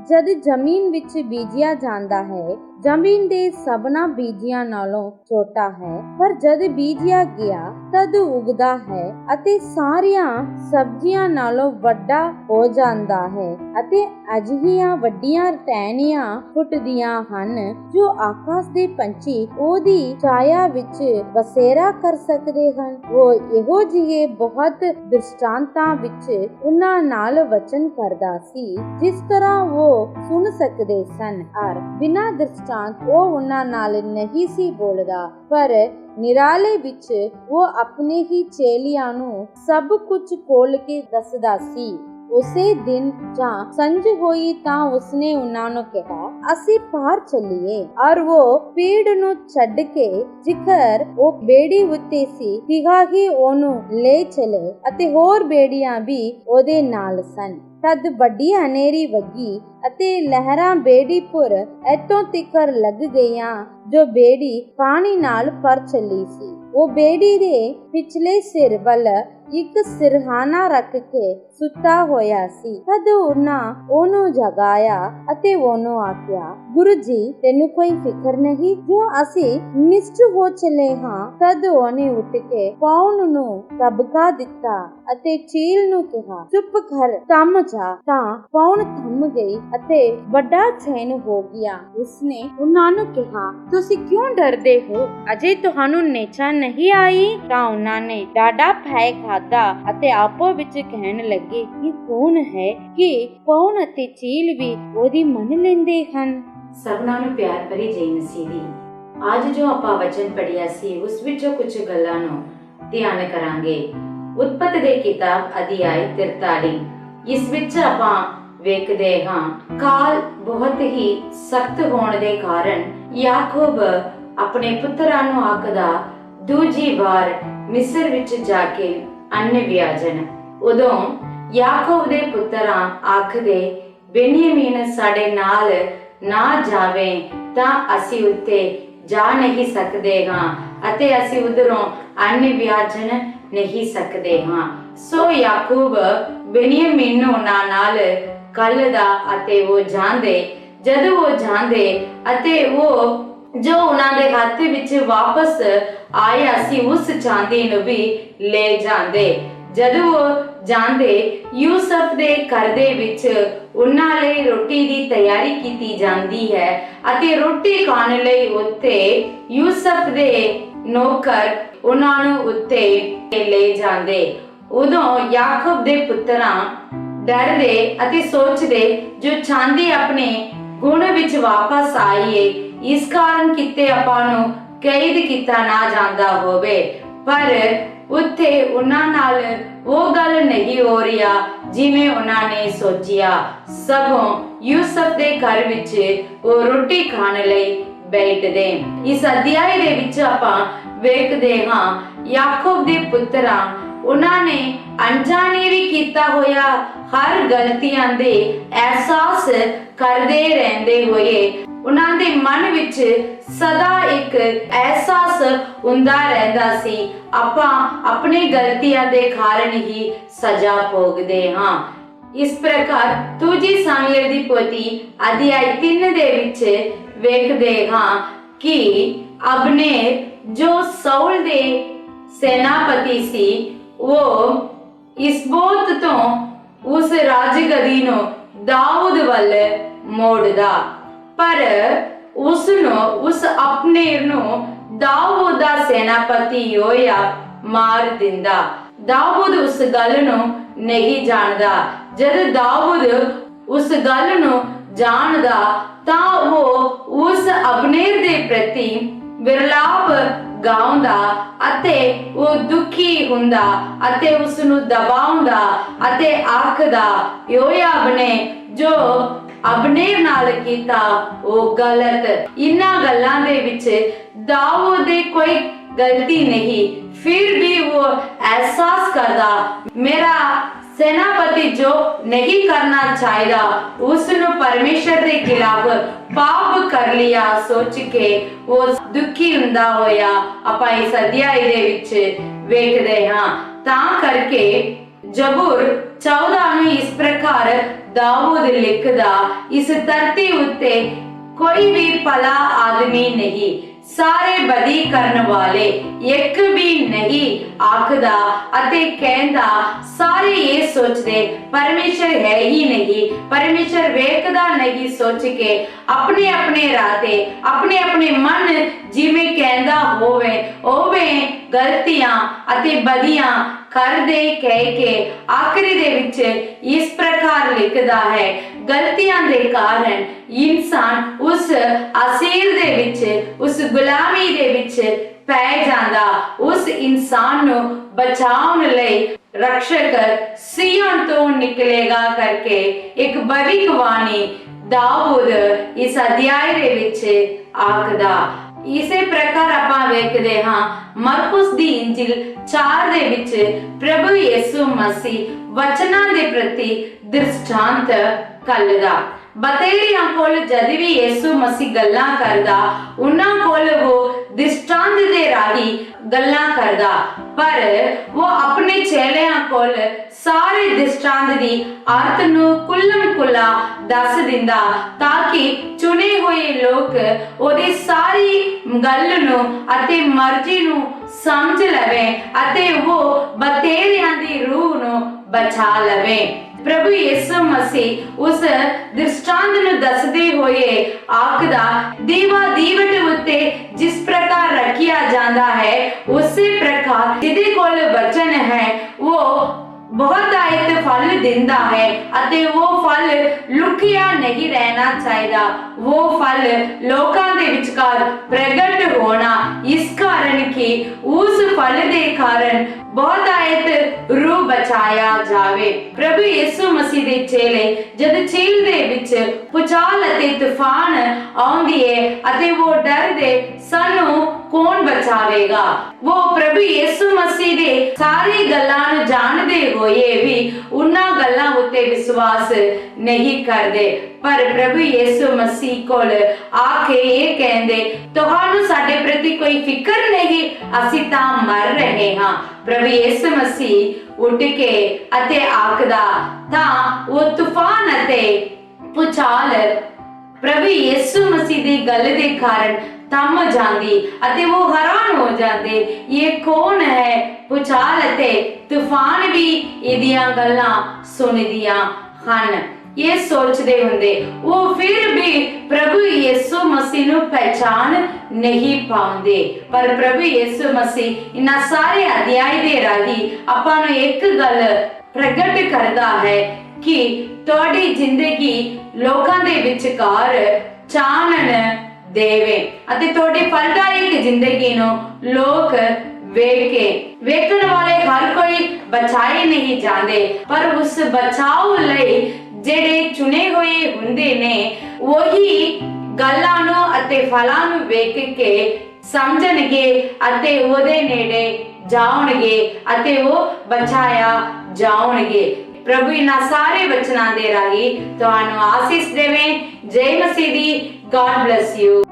ਜਦ ਜ਼ਮੀਨ ਵਿੱਚ ਬੀਜਿਆ ਜਾਂਦਾ ਹੈ, ਜ਼ਮੀਨ ਦੇ ਸਭਨਾ ਬੀਜਿਆਂ ਨਾਲੋਂ ਛੋਟਾ ਹੈ, ਪਰ ਜਦ ਬੀਜਿਆ ਗਿਆ ਤਦ ਉਗਦਾ ਹੈ ਅਤੇ ਸਾਰੀਆਂ ਸਬਜ਼ੀਆਂ ਨਾਲੋਂ ਵੱਡਾ ਹੋ ਜਾਂਦਾ ਹੈ ਅਤੇ ਅਜਿਹੀਆਂ ਵੱਡੀਆਂ ਟਹਿਣੀਆਂ ਫੁੱਟਦੀਆਂ ਹਨ ਜੋ ਆਕਾਸ਼ ਦੇ ਪੰਛੀ ਉਹਦੀ ਛਾਇਆ ਵਿੱਚ ਬਸੇਰਾ ਕਰ ਸਕਦੇ ਹਨ। ਉਹ ਇਹੋ ਜਿਹੇ ਬਹੁਤ ਦ੍ਰਿਸ਼ਟਾਂਤਾਂ ਵਿੱਚ ਉਹਨਾਂ ਨਾਲ ਵਚਨ ਕਰਦਾ ਸੀ ਜਿਸ ਤਰ੍ਹਾਂ ਉਹ ਸੁਣ ਸਕਦੇ ਸਨ, ਔਰ ਬਿਨਾਂ ਦ੍ਰਿਸ਼ਟਾਂਤ ਉਹ ਉਹਨਾਂ ਨਾਲ ਨਹੀਂ ਸੀ ਬੋਲਦਾ, ਪਰ ਨਿਰਾਲੇ ਵਿੱਚ ਉਹ ਆਪਣੇ ਹੀ ਚੇਲਿਆਂ ਨੂੰ ਸਭ ਕੁਝ ਖੋਲ ਕੇ ਦੱਸਦਾ ਸੀ। ਉਸੇ ਦਿਨ ਜਾਂ ਸੰਝ ਹੋਈ ਤਾਂ ਉਸਨੇ ਉਹਨਾਂ ਨੂੰ ਕਿਹਾ, ਅਸੀਂ ਬਾਹਰ ਚੱਲੀਏ, ਔਰ ਉਹ ਪੇੜ ਨੂੰ ਛੱਡ ਕੇ ਜਿਕਰ ਉਹ ਬੇੜੀ ਉੱਤੇ ਸੀ ਤਿਗਾ ਹੀ ਉਹਨੂੰ ਲੈ ਚਲੇ ਅਤੇ ਹੋਰ ਬੇੜੀਆਂ ਵੀ ਉਹਦੇ ਨਾਲ ਸਨ। ਤਦ ਵੱਡੀ ਹਨੇਰੀ ਵੱਗੀ ਅਤੇ ਲਹਿਰਾਂ ਬੇੜੀ ਪੁਰ ਇੱਥੋਂ ਤਿੱਕਰ ਲੱਗ ਗਈਆਂ ਜੋ ਬੇੜੀ ਪਾਣੀ ਨਾਲ ਭਰ ਚੱਲੀ ਸੀ। ਉਹ ਬੇੜੀ ਦੇ ਪਿਛਲੇ ਸਿਰ ਵੱਲ ਇੱਕ ਸਿਰਹਾਣਾ ਰੱਖ ਕੇ ਸੁੱਤਾ ਹੋਇਆ ਸੀ। ਤਦ ਉਹਨਾਂ ਉਹਨੂੰ ਜਗਾਇਆ ਅਤੇ ਉਹਨੂੰ ਆਖਿਆ, ਗੁਰੂ ਜੀ, ਤੈਨੂੰ ਕੋਈ ਫਿਕਰ ਨਹੀਂ ਜੋ ਅਸੀਂ ਨਿਸ਼ਟ ਹੋ ਚਲੇ ਹਾਂ। ਤਦ ਉਹਨੇ ਉੱਠ ਕੇ ਪੌਣ ਨੂੰ ਤਬਕਾ ਦਿੱਤਾ ਅਤੇ ਚੀਲ ਨੂੰ ਕਿਹਾ, ਚੁੱਪ ਕਰ, ਥੰਮ ਜਾ। ਤਾਂ ਪੌਣ ਥੰਮ ਗਈ ਅਤੇ ਵੱਡਾ ਚੈਨ ਹੋ ਗਿਆ। ਉਸਨੇ ਉਹਨਾਂ ਨੂੰ ਕਿਹਾ, ਤੁਸੀਂ ਕਿਉਂ ਡਰਦੇ ਹੋ? ਅਜੇ ਤੁਹਾਨੂੰ ਨੇਚਾ ਨਹੀਂ ਆਈ? ਤਾਂ ਉਹਨਾਂ ਨੇ ਡਾਢਾ ਭੈ ਖਾਧਾ ਅਤੇ ਆਪੋ ਵਿੱਚ ਕਹਿਣ ਲੱਗੇ, ਇਹ ਕੌਣ ਹੈ ਕਿ ਪੌਣ ਅਤੇ ਚੀਲ ਵੀ ਉਹਦੀ ਮੰਨ ਲੈਂਦੇ ਹਨ। ਸਭਨਾਂ ਨੂੰ ਪਿਆਰ ਭਰੀ ਜੈ ਮਸੀਹ ਦੀ। ਅੱਜ ਜੋ ਆਪਾਂ ਵਚਨ ਪੜ੍ਹਿਆ ਸੀ ਉਸ ਵਿੱਚੋਂ ਕੁਝ ਗੱਲਾਂ ਨੂੰ ਧਿਆਨ ਕਰਾਂਗੇ। ਉਤਪਤ ਦੇ ਕਿਤਾਬ ਅਧਿਆਇ 43, ਇਸ ਵਿੱਚ ਆਪਾਂ ਵੇਖਦੇ ਹਾਂ ਕਾਲ ਬਹੁਤ ਹੀ ਸਖਤ ਹੋਣ ਦੇ ਕਾਰਨ ਯਾਕੂਬ ਆਪਣੇ ਪੁੱਤਰਾਂ ਨੂੰ ਆਖਦਾ ਦੂਜੀ ਵਾਰ ਮਿਸਰ ਵਿੱਚ ਜਾ ਕੇ ਅੰਨ ਵਿਆਜਣ। ਉਦੋਂ ਯਾਕੂਬ ਦੇ ਪੁੱਤਰਾਂ ਆਖਦੇ, ਬੇਨਿਯਮੀਨ ਸਾਡੇ ਨਾਲ ਨਾ ਜਾਵੇ ਤਾਂ ਅਸੀਂ ਉੱਤੇ ਜਾ ਨਹੀਂ ਸਕਦੇ ਹਾਂ ਅਤੇ ਅਸੀਂ ਉਧਰੋਂ ਅੰਨ ਵਿਆਜਣ ਨਹੀਂ ਸਕਦੇ ਹਾਂ। ਸੋ ਯਾਕੂਬ ਬੇਨਿਯਮੀਨ ਨੂੰ ਉਹਨਾਂ ਨਾਲ ਕੱਲਦਾ ਅਤੇ ਉਹ ਜਾਂਦੇ। ਜਦੋਂ ਉਹ ਜਾਂਦੇ ਅਤੇ ਉਹ ਜੋ ਉਹਨਾਂ ਦੇ ਹੱਥ ਵਿੱਚ ਵਾਪਸ ਆਇਆ ਸੀ ਉਸ ਚਾਂਦੀ ਨੂੰ ਵੀ ਲੈ ਜਾਂਦੇ। ਜਦੋਂ ਉਹ ਜਾਂਦੇ ਯੂਸਫ ਦੇ ਘਰ ਦੇ ਵਿੱਚ ਉਹਨਾਂ ਲਈ ਰੋਟੀ ਦੀ ਤਿਆਰੀ ਕੀਤੀ ਜਾਂਦੀ ਹੈ ਅਤੇ ਰੋਟੀ ਖਾਣ ਲਈ ਉੱਤੇ ਯੂਸਫ ਦੇ ਨੌਕਰ ਉਹਨਾਂ ਨੂੰ ਉੱਤੇ ਲੈ ਜਾਂਦੇ। ਉਦੋਂ ਯਾਕੂਬ ਦੇ ਪੁੱਤਰਾਂ ਡਰਦੇ ਅਤੇ ਸੋਚਦੇ, ਜੋ ਚਾਂਦੀ ਆਪਣੇ ਗੁਣ ਵਿੱਚ ਵਾਪਸ ਆਈਏ, ਇਸ ਕਾਰਨ ਕਿਤੇ ਆਪਾਂ ਨੂੰ ਕੈਦ ਕੀਤਾ ਨਾ ਜਾਂਦਾ ਹੋਵੇ। ਪਰ ਉੱਥੇ ਉਹਨਾਂ ਨਾਲ ਉਹ ਗੱਲ ਨਹੀਂ ਹੋ ਰਹੀ ਜਿਵੇਂ ਉਹਨਾਂ ਨੇ ਸੋਚਿਆ। ਸਗੋਂ ਯੂਸਫ ਦੇ ਘਰ ਵਿੱਚ ਉਹ ਰੋਟੀ ਖਾਣ ਲਈ ਬੈਠਦੇ। ਇਸ ਅਧਿਆਇ ਦੇ ਵਿੱਚ ਆਪਾਂ ਵੇਖਦੇ ਹਾਂ ਯਾਕੂਬ ਦੇ ਪੁੱਤਰਾਂ ਉਹਨਾਂ ਨੇ ਅਣਜਾਣੇ ਵੀ ਕੀਤਾ ਹੋਇਆ ਹਰ ਗਲਤੀਆਂ ਦੇ ਅਹਿਸਾਸ ਕਰਦੇ ਰਹਿੰਦੇ ਹੋਏ ਉਹਨਾਂ ਦੇ ਮਨ ਵਿੱਚ ਸਦਾ ਇੱਕ ਅਹਿਸਾਸ ਹੁੰਦਾ ਰਹਿੰਦਾ ਸੀ, ਆਪਾਂ ਆਪਣੀ ਗਲਤੀਆਂ ਦੇ ਕਾਰਨ ਹੀ ਸਜ਼ਾ ਭੋਗਦੇ ਹਾਂ। ਇਸ ਪ੍ਰਕਾਰ ਦੂਜੀ ਸਮੂਏਲ ਦੀ ਪੋਥੀ ਅਧਿਆਇ 3 ਦੇ ਵਿੱਚ ਵੇਖਦੇ ਹਾਂ ਕਿ ਅਬਨੇਰ ਜੋ ਸਾਊਲ ਦੇ ਸੈਨਾਪਤੀ ਸੀ, ਉਹ ਇਸਬੋਤ ਤੋਂ ਉਸ ਰਾਜਗਦੀ ਨੂੰ ਦਾਊਦ ਵੱਲ ਮੋੜਦਾ, ਪਰ ਉਸ ਅਬਨੇਰ ਨੂੰ ਦਾਊਦ ਦਾ ਸੈਨਾਪਤੀ ਯੋਆਬ ਮਾਰ ਦਿੰਦਾ। ਦਾਊਦ ਉਸ ਗੱਲ ਨੂੰ ਨਹੀਂ ਜਾਣਦਾ। ਜਦ ਦਾਊਦ ਉਸ ਗੱਲ ਨੂੰ ਜਾਣਦਾ ਤਾਂ ਉਹ ਉਸ ਅਬਨੇਰ ਦੇ ਪ੍ਰਤੀ ਵਿਰਲਾਪ ਗਾਉਂਦਾ ਅਤੇ ਉਹ ਦੁਖੀ ਹੁੰਦਾ ਅਤੇ ਉਸ ਨੂੰ ਦਬਾਉਂਦਾ ਅਤੇ ਆਖਦਾ, ਯੋਆਬ ਨੇ ਜੋ ਅਬਨੇਰ ਨਾਲ ਕੀਤਾ ਉਹ ਗਲਤ। ਇਨ੍ਹਾਂ ਗੱਲਾਂ ਦੇ ਵਿੱਚ ਦਾਊਦ ਦੀ ਕੋਈ ਗਲਤੀ ਨਹੀਂ, ਫਿਰ ਵੀ ਉਹ ਅਹਿਸਾਸ ਕਰਦਾ ਮੇਰਾ सेनापति जो नहीं करना चाहेगा उसने परमेश्वर के खिलाफ पाप कर लिया सोच के वो दुखी हुंदा होया ਆਪਾਂ ਇਸ ਅਧਿਆਇ ਦੇ ਵਿੱਚ ਵੇਖਦੇ ਹਾਂ। ਤਾਂ ਕਰਕੇ ਜ਼ਬੂਰ 14 ਨੂੰ ਇਸ ਪ੍ਰਕਾਰ ਦਾਊਦ ਲਿਖਦਾ, ਇਸ ਧਰਤੀ ਉੱਤੇ ਕੋਈ ਵੀ ਭਲਾ ਆਦਮੀ ਨਹੀਂ, ਸਾਰੇ ਬਦੀ ਕਰਨ ਵਾਲੇ, ਇੱਕ ਵੀ ਨਹੀਂ ਆਖਦਾ ਅਤੇ ਕਹਿੰਦਾ ਸਾਰੇ ਇਹ ਸੋਚਦੇ ਪਰਮੇਸ਼ਰ ਹੈ ਹੀ ਨਹੀਂ, ਪਰਮੇਸ਼ਰ ਵੇਖਦਾ ਨਹੀਂ ਸੋਚ ਕੇ ਆਪਣੇ ਆਪਣੇ ਰਾਹ ਤੇ ਆਪਣੇ ਆਪਣੇ ਮਨ ਜਿਵੇਂ ਕਹਿੰਦਾ ਹੋਵੇ ਉਵੇਂ ਗਲਤੀਆਂ ਅਤੇ ਬਦੀਆਂ ਕਰਦੇ ਕਹਿ ਕੇ ਆਖਰੀ ਦੇ ਵਿੱਚ ਇਸ ਪ੍ਰਕਾਰ ਲਿਖਦਾ ਹੈ, ਗਲਤੀਆਂ ਦੇ ਕਾਰਨ ਇਨਸਾਨ ਉਸ ਅਸੀਰ ਦੇ ਵਿੱਚ, ਉਸ ਗੁਲਾਮੀ ਦੇ ਵਿੱਚ ਪੈ ਜਾਂਦਾ। ਉਸ ਇਨਸਾਨ ਨੂੰ ਬਚਾਉਣ ਲਈ ਰਕਸ਼ਕ ਸੀਯੋਨ ਤੋਂ ਨਿਕਲੇਗਾ ਕਰਕੇ ਇੱਕ ਭਵਿੱਖਬਾਣੀ ਦਾਊਦ ਇਸ ਅਧਿਆਇ ਦੇ ਵਿੱਚ ਆਖਦਾ। ਇਸੇ ਪ੍ਰਕਾਰ ਆਪਾਂ ਵੇਖਦੇ ਹਾਂ ਮਰਕੁਸ ਦੀ ਇੰਜਿਲ 4 ਦੇ ਵਿੱਚ ਪ੍ਰਭੂ ਯਿਸੂ ਮਸੀਹ ਵਚਨਾਂ ਦੇ ਪ੍ਰਤੀ ਦ੍ਰਿਸ਼ਟਾਂਤ ਕੱਢਦਾ। ਬਤੇਰਿਆਂ ਕੋਲ ਜਦ ਵੀ ਯਿਸੂ ਮਸੀਹ ਗੱਲਾਂ ਕਰਦਾ ਉਹਨਾਂ ਕੋਲ ਉਹ ਦ੍ਰਿਸ਼ਟਾਂਤ ਦੇ ਰਾਹੀਂ ਗੱਲਾਂ ਕਰਦਾ, ਪਰ ਉਹ ਆਪਣੇ ਚੇਲਿਆਂ ਕੋਲ ਸਾਰੇ ਦ੍ਰਿਸ਼ਟਾਂਤ ਦੀ ਅਰਥ ਨੂੰ ਕੁੱਲਮ ਕੁੱਲਾ ਦੱਸ ਦਿੰਦਾ ਤਾਂ ਕਿ ਚੁਣੇ ਹੋਏ ਲੋਕ ਉਹਦੀ ਸਾਰੀ ਗੱਲ ਨੂੰ ਅਤੇ ਮਰਜ਼ੀ ਨੂੰ ਸਮਝ ਲਵੇ ਅਤੇ ਉਹ ਬਤੇਰਿਆਂ ਦੀ ਰੂਹ ਨੂੰ ਬਚਾ ਲਵੇ। ਪ੍ਰਭੂ ਯਿਸੂ ਮਸੀਹ ਉਸ ਦ੍ਰਿਸ਼ਟਾਂਤ ਨੂੰ ਦੱਸਦੇ ਹੋਏ ਆਖਦਾ, ਦੀਵਾ ਦੀਵਟ ਉੱਤੇ ਜਿਸ ਪ੍ਰਕਾਰ ਰੱਖਿਆ ਜਾਂਦਾ ਹੈ ਉਸੇ ਪ੍ਰਕਾਰ ਜਿਹਦੇ ਕੋਲ ਵਚਨ ਹੈ ਉਹ ਬਹੁਤਾਇਤ ਫਲ ਦਿੰਦਾ ਹੈ ਅਤੇ ਉਹ ਫਲ ਲੁਕਿਆ ਨਹੀਂ ਰਹਿਣਾ ਚਾਹੀਦਾ, ਉਹ ਫਲ ਲੋਕਾਂ ਦੇ ਵਿਚਕਾਰ ਪ੍ਰਗਟ ਹੋਣਾ, ਇਸ ਕਾਰਨ ਕਿ ਉਸ ਫਲ ਦੇ ਕਾਰਨ ਬਹੁਤਾਇਤ ਰੂਹ ਬਚਾਇਆ ਜਾਵੇ। ਪ੍ਰਭੂ ਯਿਸੂ ਮਸੀਹ ਦੇ ਚੇਲੇ ਜਦ ਝੀਲ ਦੇ ਵਿੱਚ ਭੂਚਾਲ ਅਤੇ ਤੂਫਾਨ ਆਉਂਦੀ ਹੈ ਅਤੇ ਉਹ ਡਰਦੇ ਸਾਨੂੰ ਕੌਣ ਬਚਾਵੇਗਾ, ਉਹ ਪ੍ਰਭੂ ਯਿਸੂ ਮਸੀਹ ਦੇ ਸਾਰੀ ਗੱਲਾਂ ਨੂੰ ਜਾਣਦੇ ਹੋਏ ਵੀ ਉਹਨਾਂ ਗੱਲਾਂ ਉੱਤੇ ਵਿਸ਼ਵਾਸ ਨਹੀਂ ਕਰਦੇ, ਪਰ ਪ੍ਰਭੂ ਯਿਸੂ ਮਸੀਹ ਕੋਲ ਆ ਕੇ ਇਹ ਕਹਿੰਦੇ ਤੁਹਾਨੂੰ ਸਾਡੇ ਪ੍ਰਤੀ ਕੋਈ ਫਿਕਰ ਨਹੀਂ, ਅਸੀਂ ਤਾਂ ਮਰ ਰਹੇ ਹਾਂ। ਪ੍ਰਭੂ ਯਿਸੂ ਮਸੀਹ ਉੱਠ ਕੇ ਅਤੇ ਆਖਦਾ ਤਾਂ ਉਹ ਤੂਫਾਨ ਅਤੇ ਭੂਚਾਲ ਪ੍ਰਭੂ ਯਿਸੂ ਮਸੀਹ ਦੀ ਗੱਲ ਦੇ ਕਾਰਨ ਥੰਮ ਜਾਂਦੀ ਅਤੇ ਉਹ ਹੈਰਾਨ ਹੋ ਜਾਂਦੇ, ਇਹ ਕੌਣ ਹੈ? ਭੂਚਾਲ ਅਤੇ ਤੂਫਾਨ ਵੀ ਇਹਦੀਆਂ ਗੱਲਾਂ ਸੁਣਦੀਆਂ ਹਨ। ਇਹ ਸੋਚਦੇ ਹੁੰਦੇ ਉਹ ਫਿਰ ਵੀ ਪ੍ਰਭੂ ਯਿਸੂ ਮਸੀਹ ਨੂੰ ਪਹਿਚਾਨ ਨਹੀਂ ਪਾਉਂਦੇ, ਪਰ ਪ੍ਰਭੂ ਯਿਸੂ ਮਸੀਹ ਇਹਨਾਂ ਸਾਰੇ ਅਧਿਆਇ ਦੇ ਰਾਹੀਂ ਆਪਾਂ ਨੂੰ ਇੱਕ ਗੱਲ ਪ੍ਰਗਟ ਕਰਦਾ ਹੈ ਕਿ ਤੁਹਾਡੀ ਜ਼ਿੰਦਗੀ ਲੋਕਾਂ ਦੇ ਵਿਚਕਾਰ ਚਾਨਣ ਦੇਵੇ ਅਤੇ ਤੁਹਾਡੀ ਫਲਦਾਇਕ ਜ਼ਿੰਦਗੀ ਨੂੰ ਲੋਕ ਵੇਖਣ ਵਾਲੇ ਹਰ ਕੋਈ ਬਚਾਏ ਨਹੀਂ ਜਾਂਦੇ, ਪਰ ਉਸ ਬਚਾਓ ਲਈ ਜਿਹੜੇ ਚੁਣੇ ਹੋਏ ਹੁੰਦੇ ਨੇ ਉਹੀ ਗੱਲਾਂ ਨੂੰ ਅਤੇ ਫਲਾਂ ਨੂੰ ਵੇਖ ਕੇ ਸਮਝਣਗੇ ਅਤੇ ਉਹਦੇ ਨੇੜੇ ਜਾਣਗੇ ਅਤੇ ਉਹ ਬਚਾਇਆ ਜਾਣਗੇ। ਪ੍ਰਭੂ ਇਹਨਾਂ ਸਾਰੇ ਵਚਨਾਂ ਦੇ ਰਾਹੀਂ ਤੁਹਾਨੂੰ ਆਸੀਸ ਦੇਵੇ। ਜੈ ਮਸੀਹ ਦੀ। God bless you.